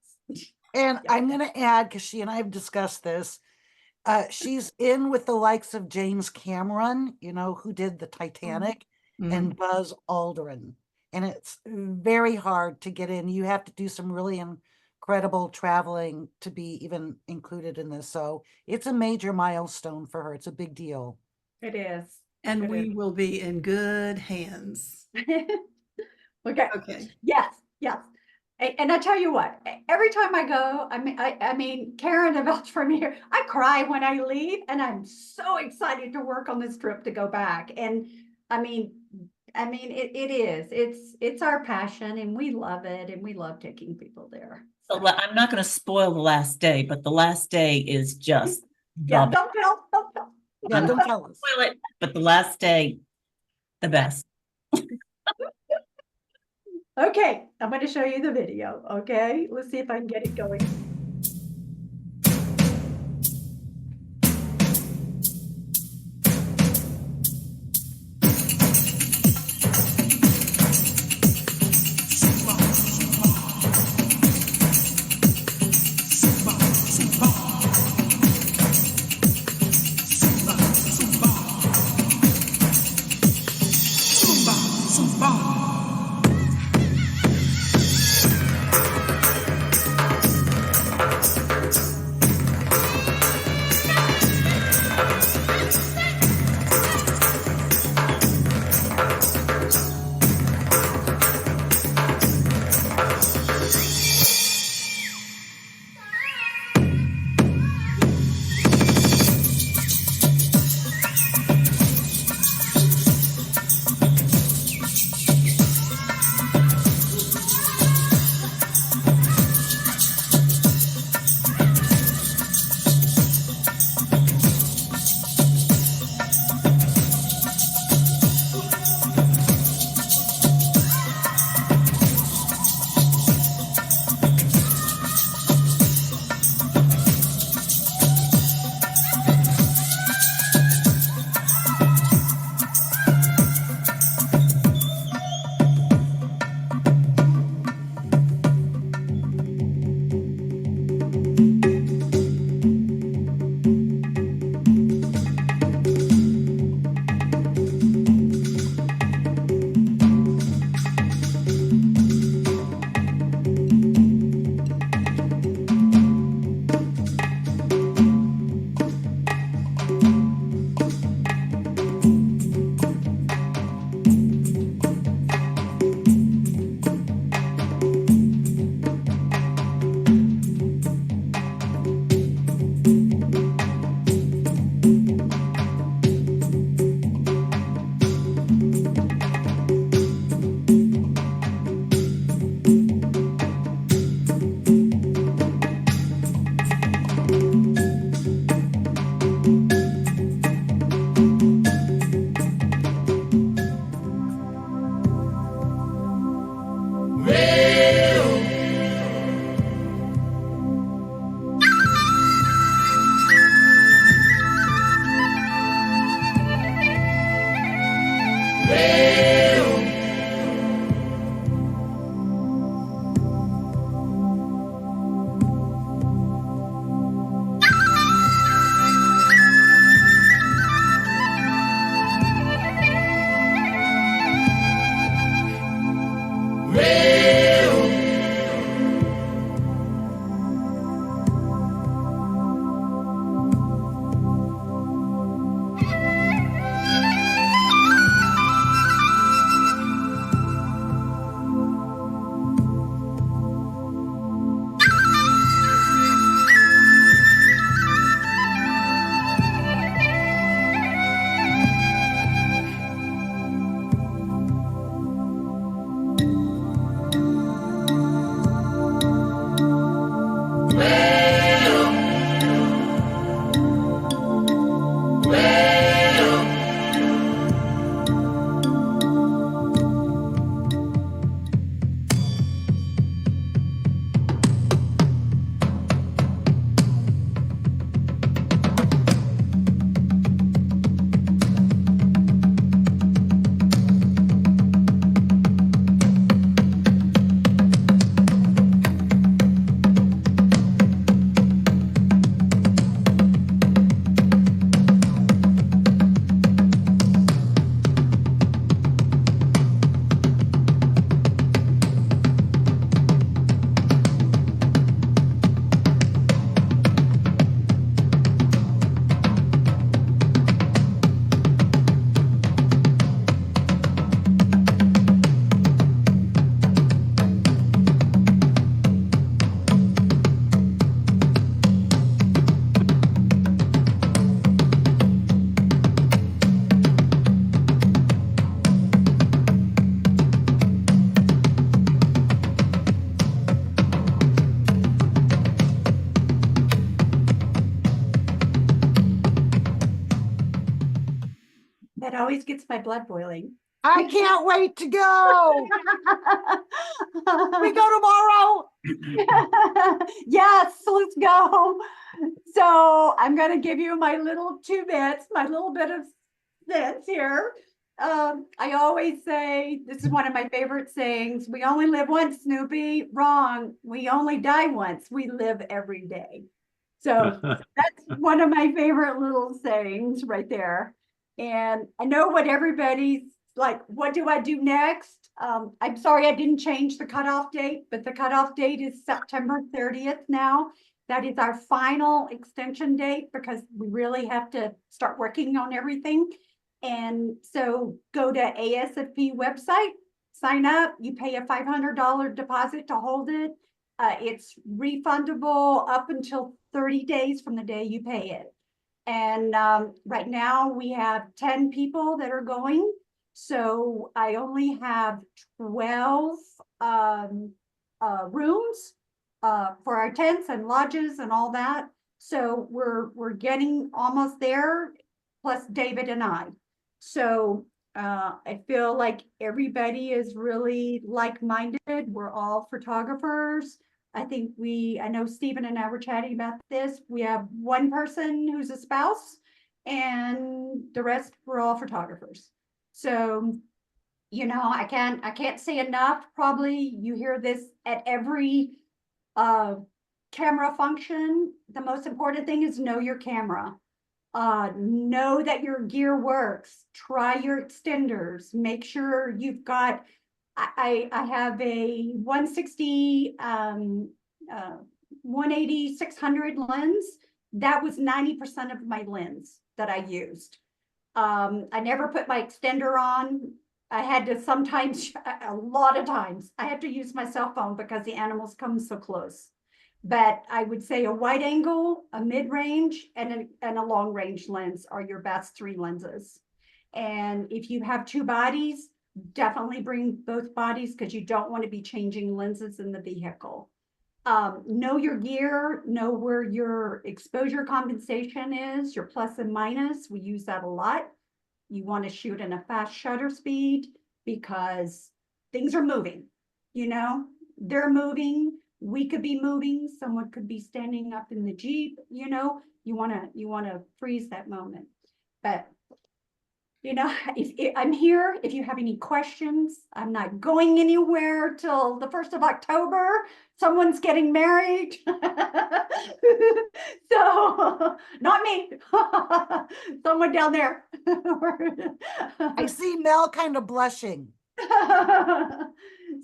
And Yeah. I'm going to add, because she and I have discussed this, she's in with the likes of James Cameron, you know, who did the Titanic, and Buzz Aldrin. And it's very hard to get in. You have to do some really incredible traveling to be even included in this. So it's a major milestone for her. It's a big deal. It is. And It we is. will be in good hands. Okay. Okay. Yes, yes. And I tell you what, every time I go, I mean, Karen vouch for me here. I cry when I leave, and I'm so excited to work on this trip to go back. And I mean, it's our passion, and we love it, and we love taking people there. So I'm not going to spoil the last day, but the last day is just Yeah, the don't tell. Yeah, don't tell us. spoil it, but the last day, the best. Okay, I'm going to show you the video. Okay, let's see if I can get it going. always gets my blood boiling. I can't wait to go. We go tomorrow. Yes, let's go. So I'm gonna give you my little 2 bits, my little bit of sense here. I always say, this is one of my favorite sayings, we only live once, Snoopy. Wrong. We only die once. We live every day. So that's one of my favorite little sayings right there. And I know what everybody's like, what do I do next? I'm sorry I didn't change the cutoff date, but the cutoff date is September 30th now. That is our final extension date because we really have to start working on everything. And so go to ASP website, sign up, you pay a $500 deposit to hold it. It's refundable up until 30 days from the day you pay it. And right now we have 10 people that are going. So I only have 12 rooms for our tents and lodges and all that. So we're getting almost there, plus David and I. So I feel like everybody is really like-minded. We're all photographers. I know Stephen and I were chatting about this. We have one person who's a spouse and the rest we're all photographers. So, you know, I can't say enough. Probably you hear this at every camera function. The most important thing is know your camera. Know that your gear works. Try your extenders. Make sure you've got, I have a 160, 180, 600 lens. That was 90% of my lens that I used. I never put my extender on. I had to sometimes, a lot of times, I had to use my cell phone because the animals come so close. But I would say a wide angle, a mid-range, and a long-range lens are your best 3 lenses. And if you have 2 bodies, definitely bring both bodies because you don't want to be changing lenses in the vehicle. Know your gear, know where your exposure compensation is, your plus and minus. We use that a lot. You want to shoot in a fast shutter speed because things are moving, you know, they're moving. We could be moving. Someone could be standing up in the Jeep, you know, you want to freeze that moment. But you know, if I'm here, if you have any questions, I'm not going anywhere till the 1st of October. Someone's getting married. So, not me. Someone down there. I see Mel kind of blushing.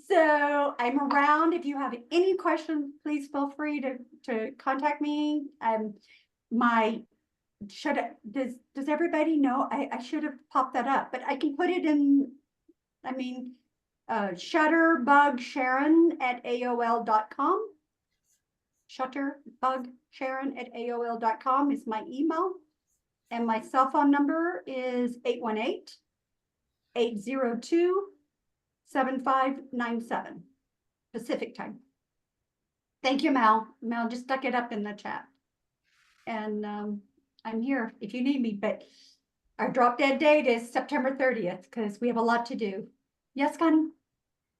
So I'm around. If you have any questions, please feel free to contact me. Does everybody know? I should have popped that up, but I can put it in, shutterbugSharon@AOL.com. ShutterbugSharon@AOL.com is my email. And my cell phone number is 818-802-7597 Pacific time. Thank you, Mel. Mel just stuck it up in the chat. And I'm here if you need me, but our drop dead date is September 30th because we have a lot to do. Yes, Connie?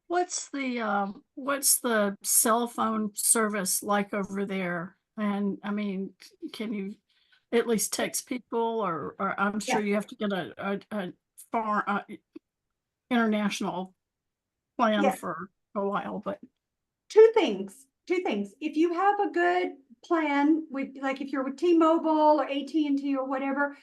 What's the cell phone service like over there? And I mean, can you at least text people, or I'm sure you have to get a far international plan for a while, but two things. If you have a good plan with, like, if you're with T-Mobile or AT&T or whatever,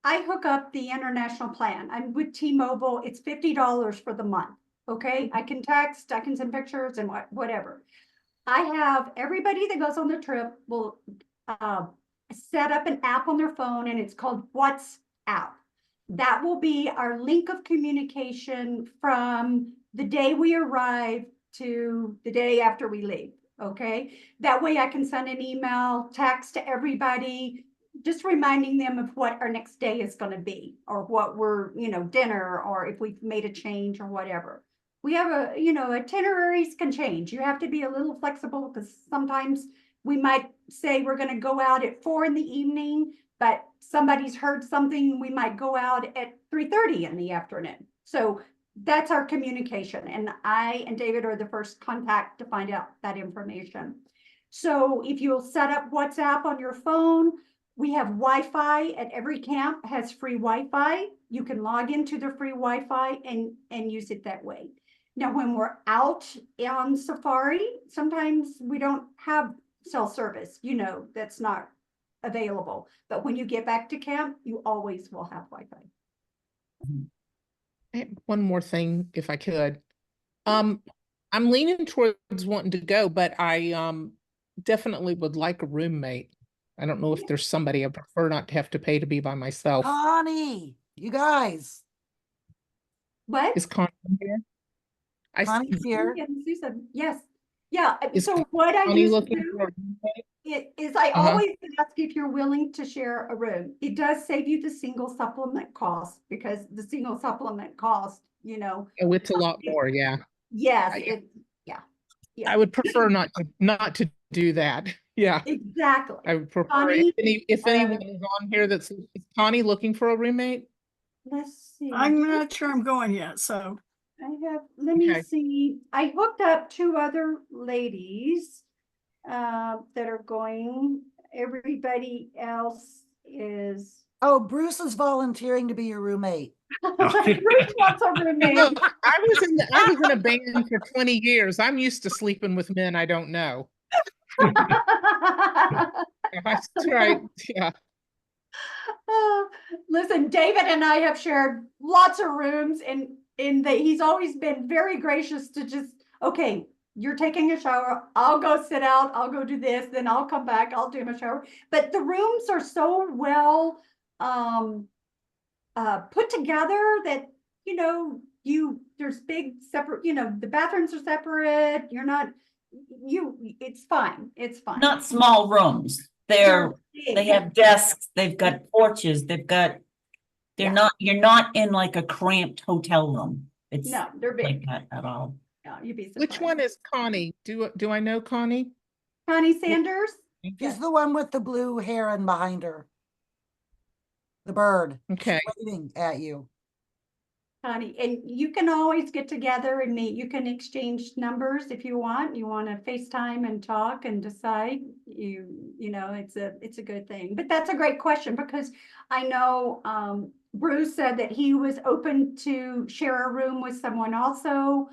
I hook up the international plan. I'm with T-Mobile. It's $50 for the month. Okay, I can text, I can send pictures and whatever. I have everybody that goes on the trip will set up an app on their phone, and it's called WhatsApp. That will be our link of communication from the day we arrive to the day after we leave. Okay, that way I can send an email, text to everybody, just reminding them of what our next day is going to be, or what we're, dinner, or if we've made a change or whatever. We have itineraries can change. You have to be a little flexible because sometimes we might say we're going to go out at 4 in the evening, but somebody's heard something, we might go out at 3:30 in the afternoon. So that's our communication. And I and David are the first contact to find out that information. So if you'll set up WhatsApp on your phone, we have Wi-Fi at every camp has free Wi-Fi. You can log into the free Wi-Fi and use it that way. Now, when we're out on safari, sometimes we don't have cell service, you know, that's not available. But when you get back to camp, you always will have Wi-Fi. I have one more thing, if I could. I'm leaning towards wanting to go, but I definitely would like a roommate. I don't know if there's somebody. I prefer not to have to pay to be by myself. Connie, you guys. What? Is Connie here? Connie's here. Yeah, Susan, yes. Yeah, Is so what I Connie used to looking do for a roommate? is I Uh-huh. always ask if you're willing to share a room. It does save you the single supplement cost, because the single supplement cost, you know. Oh, it's a lot more, yeah. Yes, I- yeah. I would prefer not to do that. Yeah. Exactly. I would prefer Connie, if anyone is on here is Connie looking for a roommate? let's see. I'm not sure I'm going yet, so. Let me Okay. see. I hooked up 2 other ladies that are going. Everybody else is. Oh, Bruce is volunteering to be your roommate. Bruce wants a roommate. Look, I was in a band for 20 years. I'm used to sleeping with men I don't know. That's right. Yeah. Listen, David and I have shared lots of rooms, and he's always been very gracious to just, okay, you're taking a shower, I'll go sit out, I'll go do this, then I'll come back, I'll do my shower. But the rooms are so well put together that, you know, there's big separate, you know, the bathrooms are separate, you're not, it's fine, it's fine. Not small rooms. They have desks, they've got porches, they're Yeah. not, you're not in like a cramped hotel room. It's No, they're big. like that at all. No, you'd be surprised. Which one is Connie? Do I know Connie? Connie Sanders? She's Yes. the one with the blue heron behind her. The bird. Okay. She's waving at you. Connie, and you can always get together and meet. You can exchange numbers if you want. You want to FaceTime and talk and decide. You know, it's a good thing. But that's a great question, because I know Bruce said that he was open to share a room with someone also.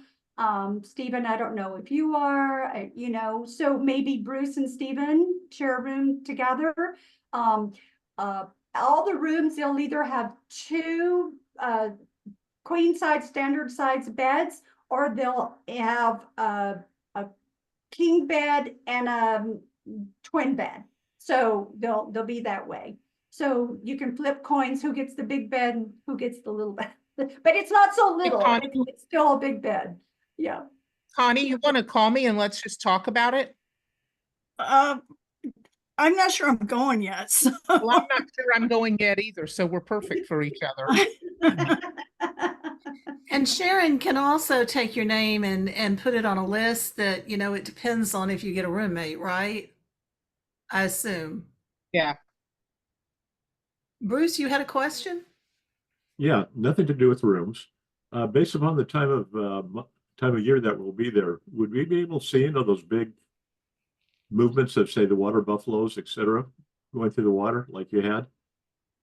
Stephen, I don't know if you are, you know, so maybe Bruce and Stephen share a room together. All the rooms, they'll either have 2 queen size, standard size beds, or they'll have a king bed and a twin bed. So they'll be that way. So you can flip coins, who gets the big bed and who gets the little bed. But it's not so little, Connie. it's still a big bed. Yeah. Connie, you want to call me and let's just talk about it? I'm not sure I'm going yet, so. Well, I'm not sure I'm going yet either, so we're perfect for each other. And Sharon can also take your name and put it on a list that, you know, it depends on if you get a roommate, right? I assume. Yeah. Bruce, you had a question? Yeah, nothing to do with rooms. Based upon the time of year that we'll be there, would we be able to see into those big movements of, say, the water buffaloes, etc., going through the water like you had?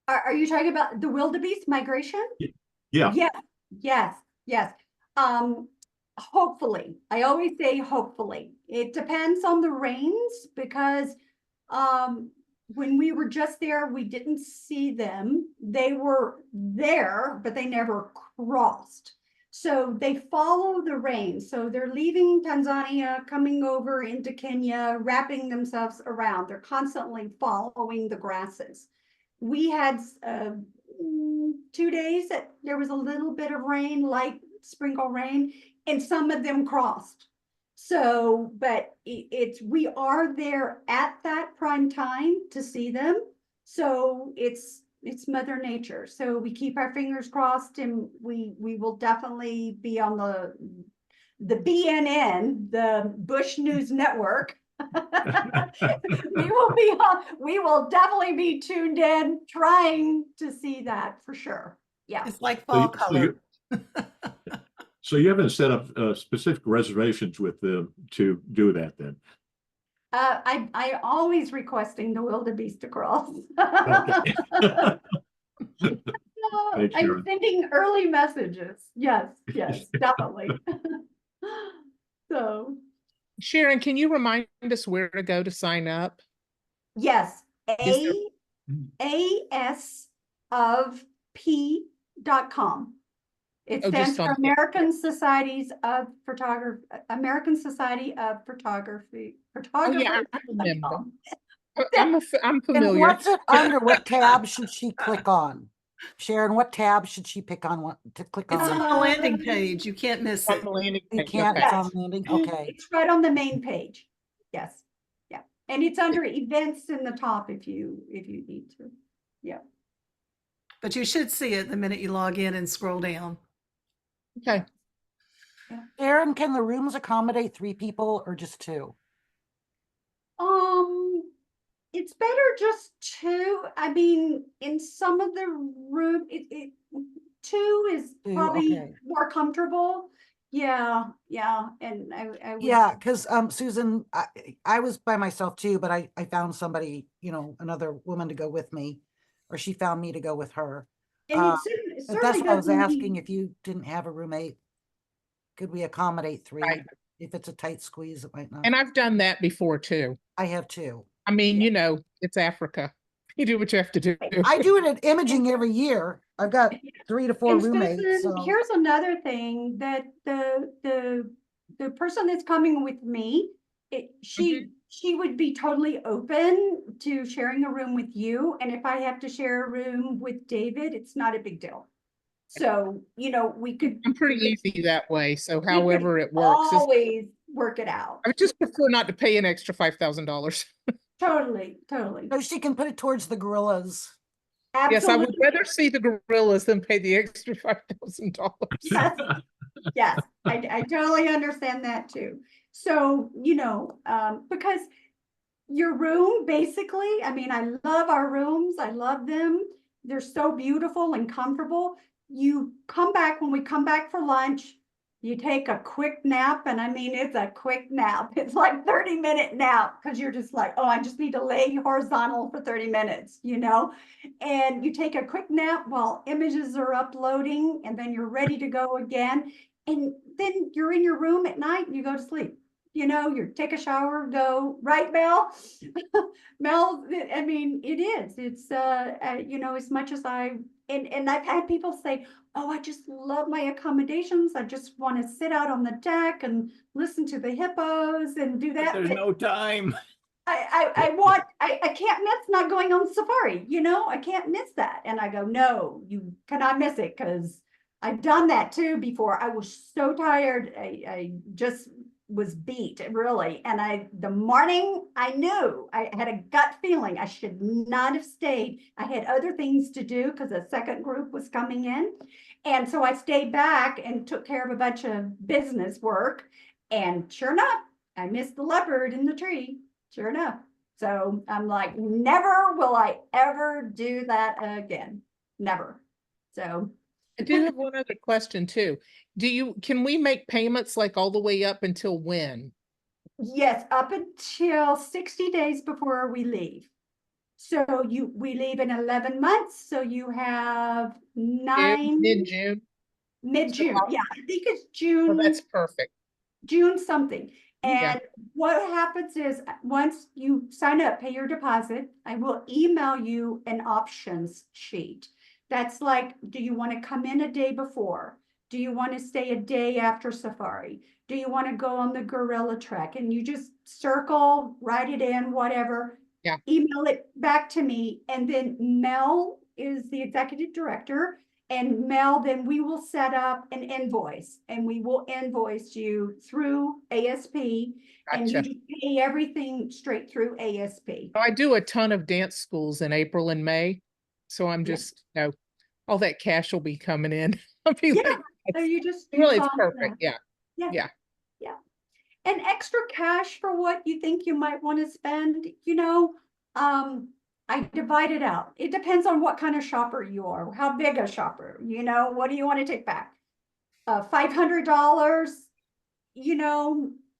Are you talking about the wildebeest migration? Yeah. Yes. Hopefully, I always say hopefully. It depends on the rains, because when we were just there, we didn't see them. They were there, but they never crossed. So they follow the rain. So they're leaving Tanzania, coming over into Kenya, wrapping themselves around. They're constantly following the grasses. We had 2 days that there was a little bit of rain, light sprinkle rain, and some of them crossed. So, but we are there at that prime time to see them. So it's Mother Nature. So we keep our fingers crossed, and we will definitely be on the BNN, the Bush News Network, We will definitely be tuned in, trying to see that for sure. Yeah. It's like So fall you- so color. you- So you haven't set up specific reservations with them to do that then? I always requesting the wildebeest to cross. Okay. Thanks, I'm Sharon. sending early messages. Yes, yes, definitely. So, Sharon, can you remind us where to go to sign up? yes, Is ASOF.com. It Oh, stands just for on- American Societies of Photography, American Society of Photography. Oh, yeah, I remember. I'm And familiar. what's it under? What tab should she click on? Sharon, what tab should she pick on to click It's on? on the landing page. You can't miss On it. the landing You page, can't, okay. it's on landing, okay. It's right on the main page. Yes. Yeah. And it's under events in the top if you need to. Yeah. But you should see it the minute you log in and scroll down. Okay. Sharon, can the rooms accommodate 3 people or just 2? It's better just 2. I mean, in some of the room, 2 is 2, probably okay. more comfortable. Yeah, yeah. And I would, Yeah, because Susan, I was by myself too, but I found somebody, another woman to go with me, or she found me to go with her. and But it that's certainly what I was doesn't asking, mean- if you didn't have a roommate, could we accommodate 3? Right. If it's a tight squeeze, it might not. And I've done that before too. I have 2. I mean, Yeah. it's Africa. You do what you have to do. I do it at imaging every year. I've got 3 to 4 And roommates. Susan, So here's another thing that the person that's coming with me, she would be totally open to sharing a room with you. And if I have to share a room with David, it's not a big deal. So, we could I'm pretty easy that way. So however it works. always work it out. I would just prefer not to pay an extra $5,000. Totally. so she can put it towards the gorillas. Yes, I would Absolutely. rather see the gorillas than pay the extra $5,000. Yes, yes, I totally understand that too. So, because your room, basically, I mean, I love our rooms. I love them. They're so beautiful and comfortable. You come back, when we come back for lunch, you take a quick nap. And I mean, it's a quick nap. It's like 30-minute nap because you're just like, oh, I just need to lay horizontal for 30 minutes, and you take a quick nap while images are uploading, and then you're ready to go again. And then you're in your room at night and you go to sleep. You take a shower, go, right, Mel? Mel, I mean, it is. It's, as much as and I've had people say, oh, I just love my accommodations. I just want to sit out on the deck and listen to the hippos and do that. There's no time. I can't miss not going on safari, I can't miss that. And I go, no, you cannot miss it, because I've done that too before. I was so tired. I just was beat, really. And the morning I knew, I had a gut feeling I should not have stayed. I had other things to do because a second group was coming in. And so I stayed back and took care of a bunch of business work. And sure enough, I missed the leopard in the tree. Sure enough. So I'm like, never will I ever do that again. Never. So I do have one other question too. Can we make payments like all the way up until when? yes, up until 60 days before we leave. So we leave in 11 months. So you have 9 Mid-June? mid-June. Yeah, I think it's Oh, June. that's perfect. June something. Yeah. And what happens is, once you sign up, pay your deposit, I will email you an options sheet. That's like, do you want to come in a day before? Do you want to stay a day after safari? Do you want to go on the gorilla trek? And you just circle, write it in, whatever. Yeah. Email it back to me. And then Mel is the executive director. And Mel, then we will set up an invoice, and we will invoice you through ASP, and you Gotcha. just pay everything straight through ASP. I do a ton of dance schools in April and May. So I'm just, all that cash will be coming in. I'll be Yeah. like, So you just really, it's follow perfect. that. Yeah. Yeah. Yeah. Yeah. and extra cash for what you think you might want to spend, I divide it out. It depends on what kind of shopper you are, how big a shopper, what do you want to take back? $500,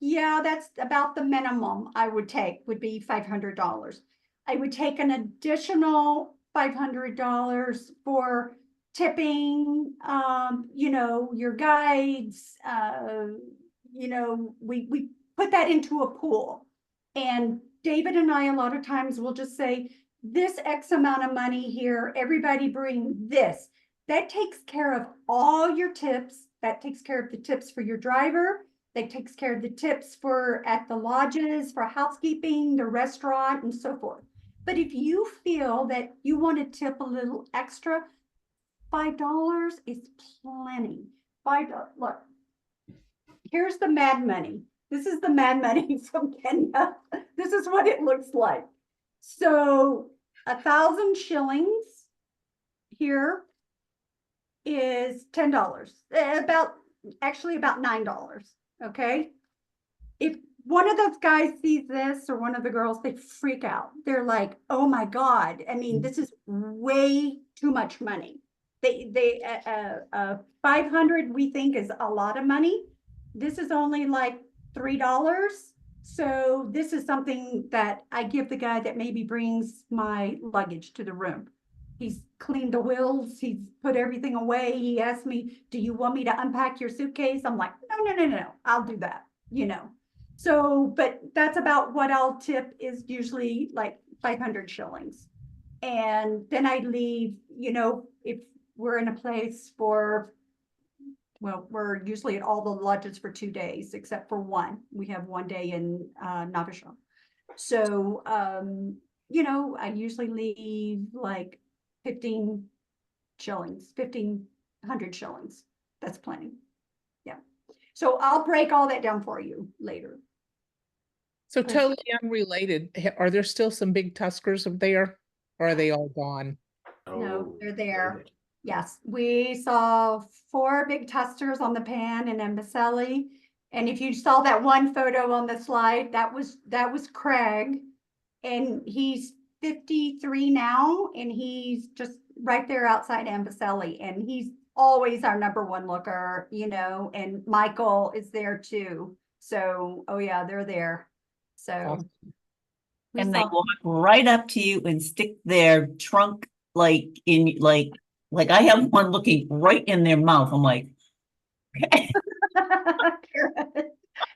yeah, that's about the minimum I would take, would be $500. I would take an additional $500 for tipping, your guides, we put that into a pool. And David and I, a lot of times will just say, this X amount of money here, everybody bring this. That takes care of all your tips. That takes care of the tips for your driver. That takes care of the tips for at the lodges, for housekeeping, the restaurant, and so forth. But if you feel that you want to tip a little extra, $5 is plenty. $5, look, here's the mad money. This is the mad money from Kenya. This is what it looks like. So 1,000 shillings here is $10, actually about $9. Okay. If one of those guys sees this or one of the girls, they freak out. They're like, oh my God. I mean, this is way too much money. 500 we think is a lot of money. This is only like $3. So this is something that I give the guy that maybe brings my luggage to the room. He's cleaned the wheels. He's put everything away. He asked me, do you want me to unpack your suitcase? I'm like, no, I'll do that, So, but that's about what I'll tip, is usually like 500 shillings. And then I leave, if we're in a place for, well, we're usually at all the lodges for 2 days, except for one. We have 1 day in Navashon. So, I usually leave like 15 shillings, 1,500 shillings. That's plenty. Yeah. So I'll break all that down for you later. So totally unrelated. Are there still some big tuskers up there, or are they all gone? No, they're there. Yes, we saw 4 big tuskers on the pan in Amboseli. And if you saw that one photo on the slide, that was Craig. And he's 53 now, and he's just right there outside Amboseli. And he's always our #1 looker, and Michael is there too. So, oh yeah, they're there. So. And they walk right up to you and stick their trunk like I have one looking right in their mouth. I'm like, okay.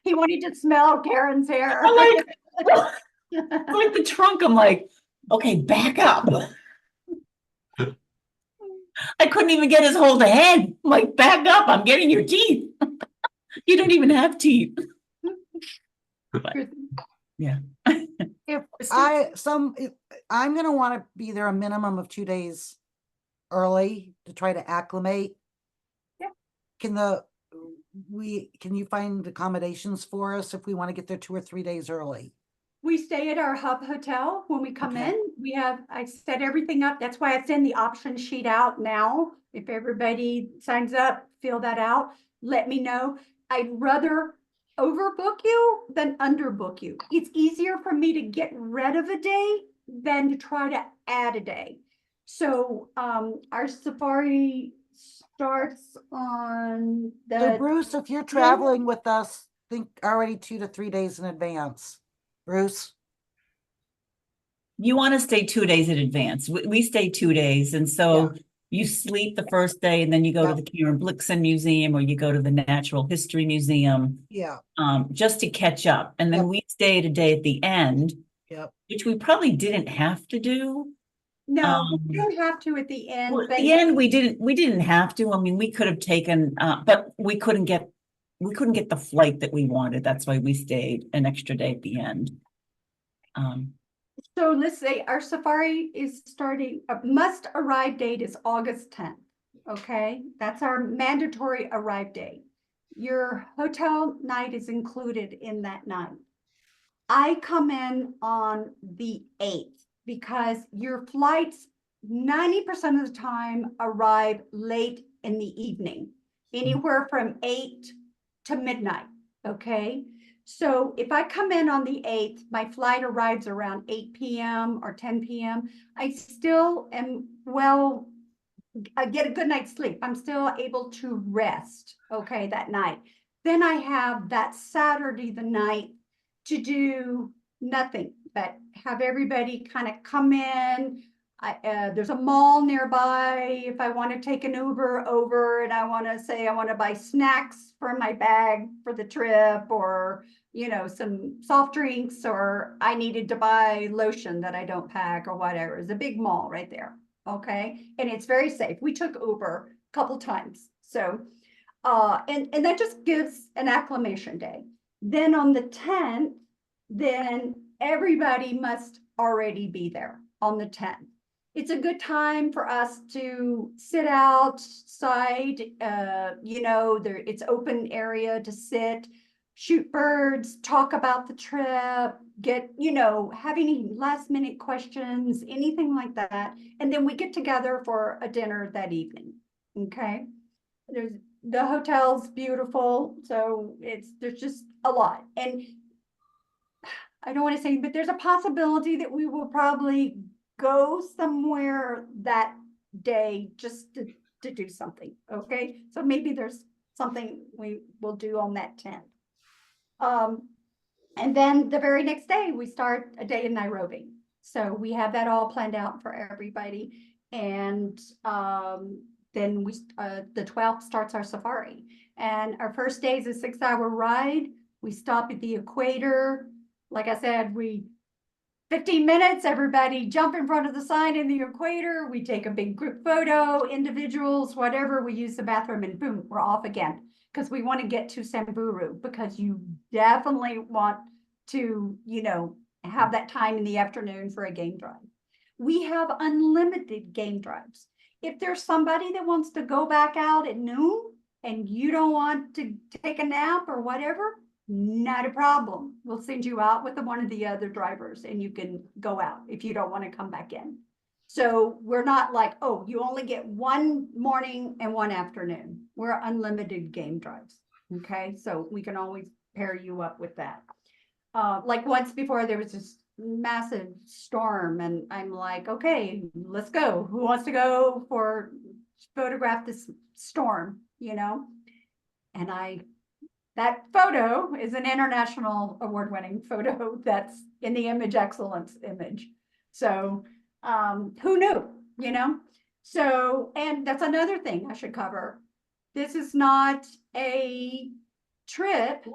He wanted to smell Karen's hair. I'm like, like the trunk. I'm like, okay, back up. I couldn't even get his hold of head. I'm like, back up. I'm getting your teeth. You don't even have teeth. But, yeah. I'm gonna want to be there a minimum of 2 days early to try to acclimate. Yeah. Can you find accommodations for us if we want to get there 2 or 3 days early? We stay at our hub hotel when we come in. I set everything up. That's why I send the option sheet out now. If everybody signs up, fill that out, let me know. I'd rather overbook you than underbook you. It's easier for me to get rid of a day than to try to add a day. So our safari starts on So Bruce, if you're traveling with us, think already 2 to 3 days in advance. Bruce? You want to stay 2 days in advance. We stay 2 days. And so you sleep the first day and then you go to the Karen Blixen Museum, or you go to the Natural History Museum. Yeah. Just to catch up. And then we stayed a day at the end, which we probably didn't have to do. No, we didn't have to at the end. Well, at the end, we didn't have to. I mean, we could have taken, but we couldn't get the flight that we wanted. That's why we stayed an extra day at the end. So let's say our safari is starting, must arrive date is August 10th. Okay, that's our mandatory arrive date. Your hotel night is included in that night. I come in on the 8th because your flights 90% of the time arrive late in the evening, anywhere from 8 to midnight. Okay, So if I come in on the 8th, my flight arrives around 8 p.m. or 10 p.m. I still am, well, I get a good night's sleep. I'm still able to rest, okay, that night. Then I have that Saturday, the night, to do nothing but have everybody kind of come in. There's a mall nearby. If I want to take an Uber over and I want to say I want to buy snacks for my bag for the trip, or some soft drinks, or I needed to buy lotion that I don't pack or whatever. It's a big mall right there. Okay. And it's very safe. We took Uber a couple times. So, and that just gives an acclimation day. Then on the 10th, then everybody must already be there on the 10th. It's a good time for us to sit outside, it's open area to sit, shoot birds, talk about the trip, get, have any last minute questions, anything like that. And then we get together for a dinner that evening. Okay. The hotel's beautiful. So there's just a lot. And I don't want to say, but there's a possibility that we will probably go somewhere that day just to do something. Okay. So maybe there's something we will do on that 10th. And then the very next day we start a day in Nairobi. So we have that all planned out for everybody. And then the 12th starts our safari. And our first day is a 6-hour ride. We stop at the equator. Like I said, 15 minutes, everybody jump in front of the sign in the equator. We take a big group photo, individuals, whatever. We use the bathroom and boom, we're off again. Because we want to get to Samburu, because you definitely want to, have that time in the afternoon for a game drive. We have unlimited game drives. If there's somebody that wants to go back out at noon and you don't want to take a nap or whatever, not a problem. We'll send you out with one of the other drivers and you can go out if you don't want to come back in. So we're not like, oh, you only get one morning and one afternoon. We're unlimited game drives. Okay. So we can always pair you up with that. Like once before there was this massive storm and I'm like, okay, let's go. Who wants to go photograph this storm, And that photo is an international award-winning photo that's in the image excellence image. So who knew, So, and that's another thing I should cover. This is not a trip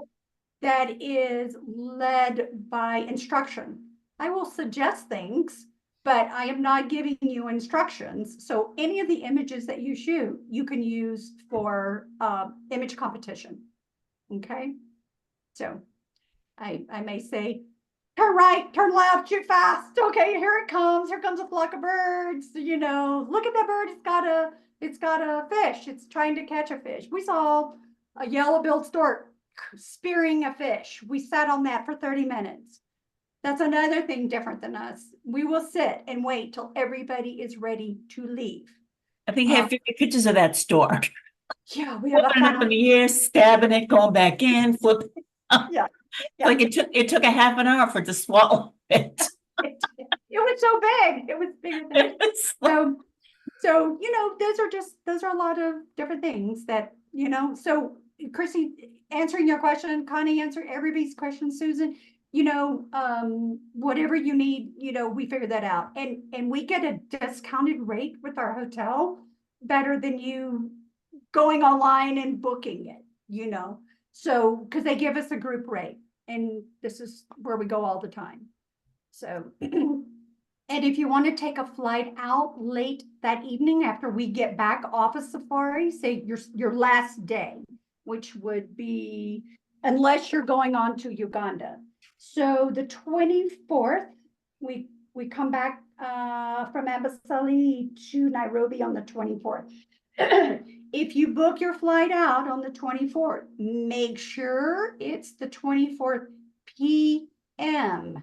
that is led by instruction. I will suggest things, but I am not giving you instructions. So any of the images that you shoot, you can use for image competition. Okay. So I may say, turn right, turn left, shoot fast. Okay, here it comes. Here comes a flock of birds. Look at that bird. It's got a fish. It's trying to catch a fish. We saw a yellow-billed stork spearing a fish. We sat on that for 30 minutes. That's another thing different than us. We will sit and wait till everybody is ready to leave. I think I have 50 pictures of that stork. Yeah, we have Flipping it up in the air, stabbing it, going back in, flipping. Yeah. Like it took a half an hour for it to swallow it. It was so big. It was bigger than so those are a lot of different things that so Chrissy, answering your question, Connie answered everybody's question, Susan, whatever you need, we figure that out. And we get a discounted rate with our hotel, better than you going online and booking it, So, because they give us a group rate, and this is where we go all the time. So, and if you want to take a flight out late that evening after we get back off of safari, say your last day, which would be, unless you're going on to Uganda. So the 24th, we come back from Amboseli to Nairobi on the 24th. If you book your flight out on the 24th, make sure it's the 24th p.m.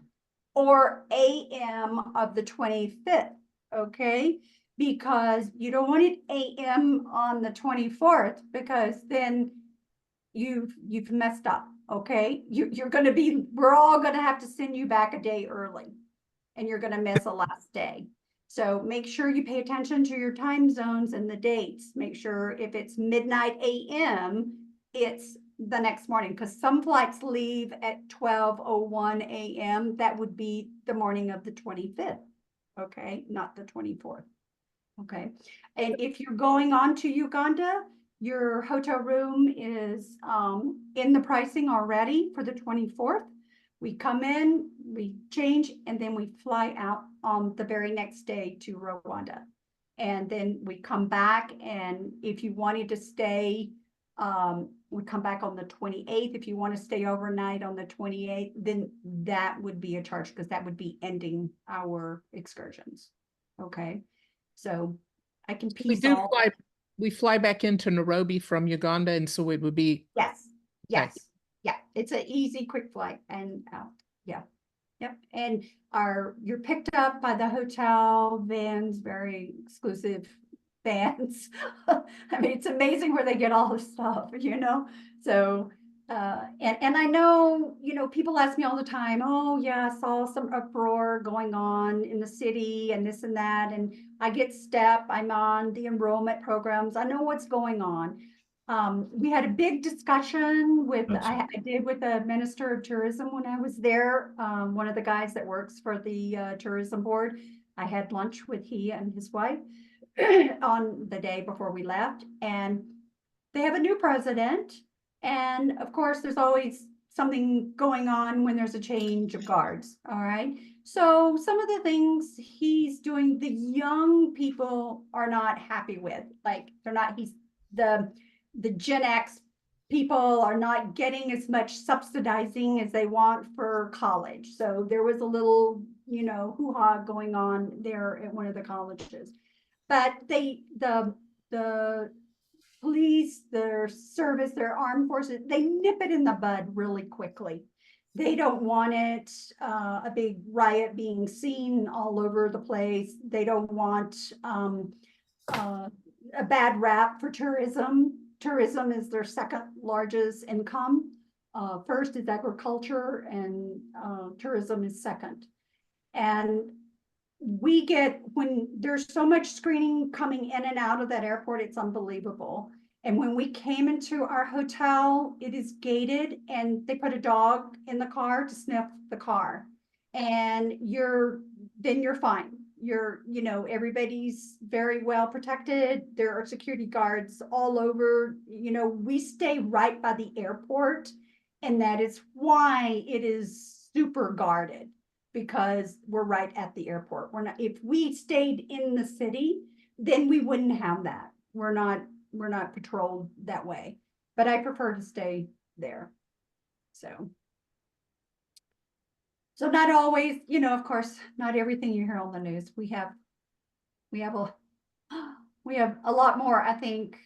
or a.m. of the 25th, okay? Because you don't want it a.m. on the 24th, because then you've messed up, okay? You're gonna be, we're all gonna have to send you back a day early. And you're gonna miss a last day. So make sure you pay attention to your time zones and the dates. Make sure if it's midnight AM, it's the next morning, because some flights leave at 12:01 AM. That would be the morning of the 25th, okay? Not the 24th, okay? And if you're going on to Uganda, your hotel room is in the pricing already for the 24th. We come in, we change, and then we fly out on the very next day to Rwanda. And then we come back, and if you wanted to stay, we come back on the 28th. If you want to stay overnight on the 28th, then that would be a charge, because that would be ending our excursions. Okay, so I can We piece do all. fly, we fly back into Nairobi from Uganda, and so it would be, Yes, yes, Okay. yeah, it's an easy, quick flight and out, yeah. Yep, and you're picked up by the hotel vans, very exclusive vans. I mean, it's amazing where they get all the stuff, you know? So, and I know, you know, people ask me all the time, oh yeah, I saw some uproar going on in the city and this and that, and I get STEP, I'm on the enrollment programs, I know what's going on. We had a big discussion with, I did with the Minister of Tourism when I was there. One of the guys that works for the tourism board, I had lunch with he and his wife on the day before we left, and they have a new president. And of course, there's always something going on when there's a change of guards. All right. So some of the things he's doing, the young people are not happy with. Like they're not, he's the Gen X people are not getting as much subsidizing as they want for college. So there was a little, you know, hoo-ha going on there at one of the colleges. But the police, their service, their armed forces, they nip it in the bud really quickly. They don't want it, a big riot being seen all over the place. They don't want a bad rap for tourism. Tourism is their second largest income. First is agriculture, and tourism is second. And we get, when there's so much screening coming in and out of that airport, it's unbelievable. And when we came into our hotel, it is gated, and they put a dog in the car to sniff the car. And then you're fine. You know, everybody's very well protected. There are security guards all over. You know, we stay right by the airport, and that is why it is super guarded, because we're right at the airport. We're not, if we stayed in the city, then we wouldn't have that. We're not patrolled that way, but I prefer to stay there. So not always, you know, of course, not everything you hear on the news. We have a lot more, I think,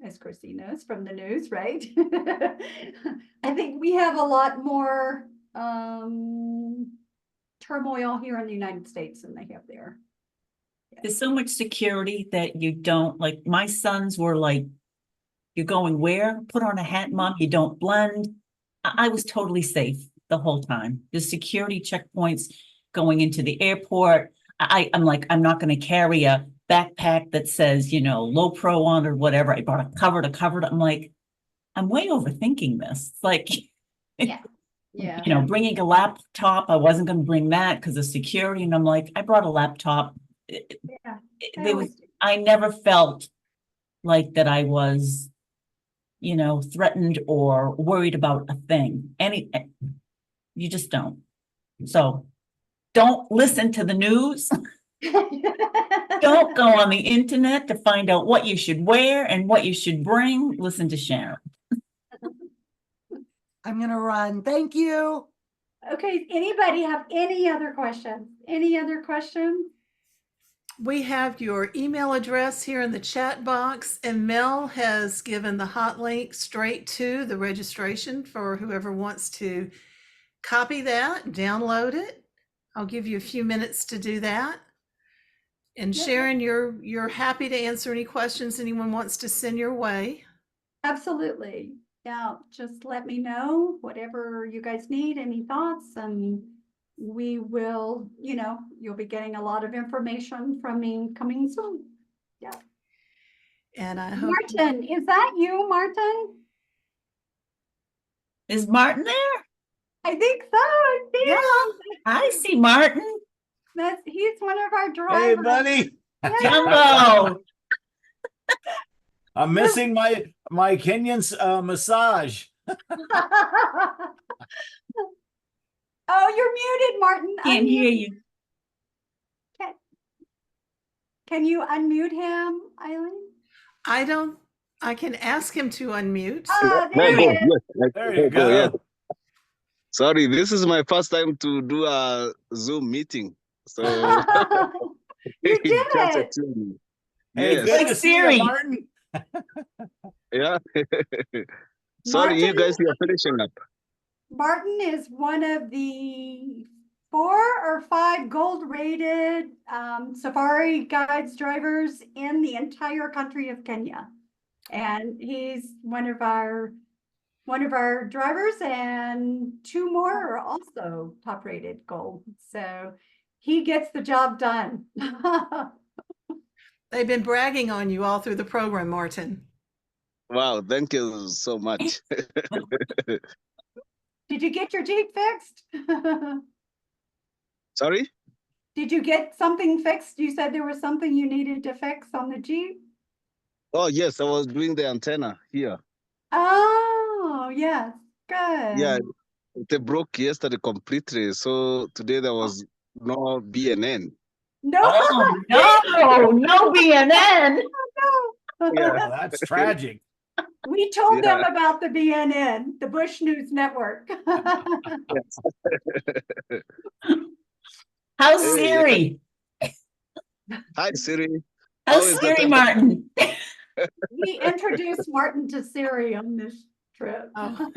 as Christy knows from the news, right? I think we have a lot more turmoil here in the United States than they have there. There's so much security that you don't, like, my sons were like, you're going where? Put on a hat, Mom, you don't blend. I was totally safe the whole time. The security checkpoints going into the airport. I'm like, I'm not going to carry a backpack that says, you know, low pro on or whatever. I brought a covered. I'm like, I'm way overthinking this. It's like, Yeah. you know, bringing a laptop. I wasn't going to bring that because of security. And I'm like, I brought a laptop. I never felt like that I was, you know, threatened or worried about a thing. You just don't. So don't listen to the news. Don't go on the internet to find out what you should wear and what you should bring. Listen to Sharon. I'm gonna run. Thank you. Okay, anybody have any other questions? Any other questions? We have your email address here in the chat box, and Mel has given the hot link straight to the registration for whoever wants to copy that, download it. I'll give you a few minutes to do that. And Yep. Sharon, you're happy to answer any questions anyone wants to send your way. Absolutely. Yeah, just let me know whatever you guys need, any thoughts, and we will, you'll be getting a lot of information from me coming soon. Yeah. And I hope Martin, is that you, Martin? Is Martin there? I think so. I see Yeah. him. I see Martin. He's one of our Hey, drivers. buddy. Jumbo. I'm missing my Kenyan massage. Oh, you're muted, Martin. Can't Unmute. hear you. Can you unmute him, Eileen? I can ask him to unmute. Oh, There there you he go. is. Yes, There there you you go. Yes. go. Sorry, this is my first time to do a Zoom meeting. So You did just a it. tune. Hey, Yes. good Like to see Siri. you, Martin. Yeah. Sorry, you Martin- guys, you're finishing up. Martin is one of the 4 or 5 gold rated safari guides drivers in the entire country of Kenya. And he's one of our drivers, and 2 more are also top rated gold. So he gets the job done. They've been bragging on you all through the program, Martin. Wow, thank you so much. Did you get your Jeep fixed? Sorry? Did you get something fixed? You said there was something you needed to fix on the Jeep? Oh, yes, I was doing the antenna here. Oh, yes. Good. Yeah, it broke yesterday completely. So today there was no BNN. No. Oh, no, no BNN. Yeah. Oh, that's tragic. We told them Yeah. about the BNN, the Bush News Network. How's Hey, Siri? Hi, Siri. How's How is the Siri, temperature? Martin? We introduced Martin to Siri on this trip. Oh.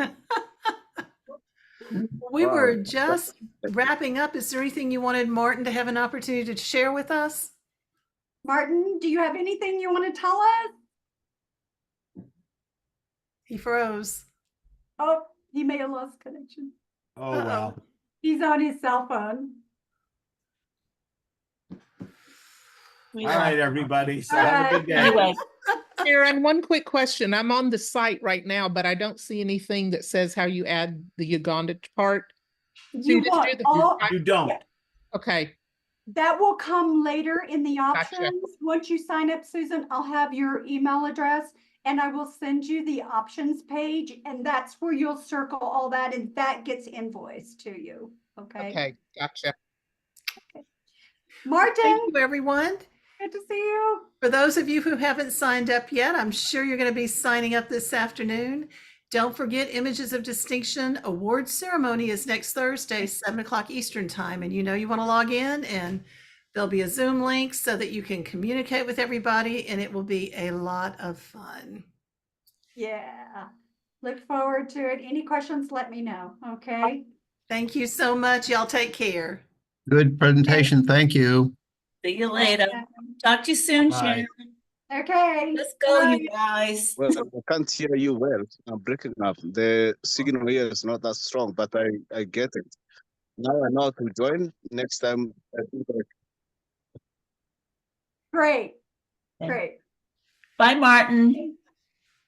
We were Wow. just wrapping up. Is there anything you wanted Martin to have an opportunity to share with us? Martin, do you have anything you want to tell us? He froze. Oh, he may have lost connection. Oh, Uh-oh. well. He's on his cell phone. All right, everybody. So All have a right. good day. Anyway, Sharon, one quick question. I'm on the site right now, but I don't see anything that says how you add the Uganda part. You just want do the- all, You don't. Okay, that will come later in the Gotcha. options. Once you sign up, Susan, I'll have your email address and I will send you the options page, and that's where you'll circle all that, and that gets invoiced to you. Okay. gotcha. Martin, Thank you, everyone. good to see you. For those of you who haven't signed up yet, I'm sure you're going to be signing up this afternoon. Don't forget, Images of Distinction award ceremony is next Thursday, 7:00 Eastern time. And you want to log in, and there'll be a Zoom link so that you can communicate with everybody, and it will be a lot of fun. Yeah. Look forward to it. Any questions, let me know. Okay. Thank you so much. Y'all take care. Good presentation. Thank you. see you later. Talk to you soon, Bye. Sharon. Okay. Let's go, Bye. you guys. Well, I can't hear you well. I'm breaking up. The signal here is not that strong, but I get it. Now I know how to join. Next time, I think Great. Great. Bye, Martin.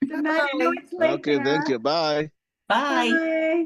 Good night. I know it's late okay, there. thank you. Bye. Bye. Bye.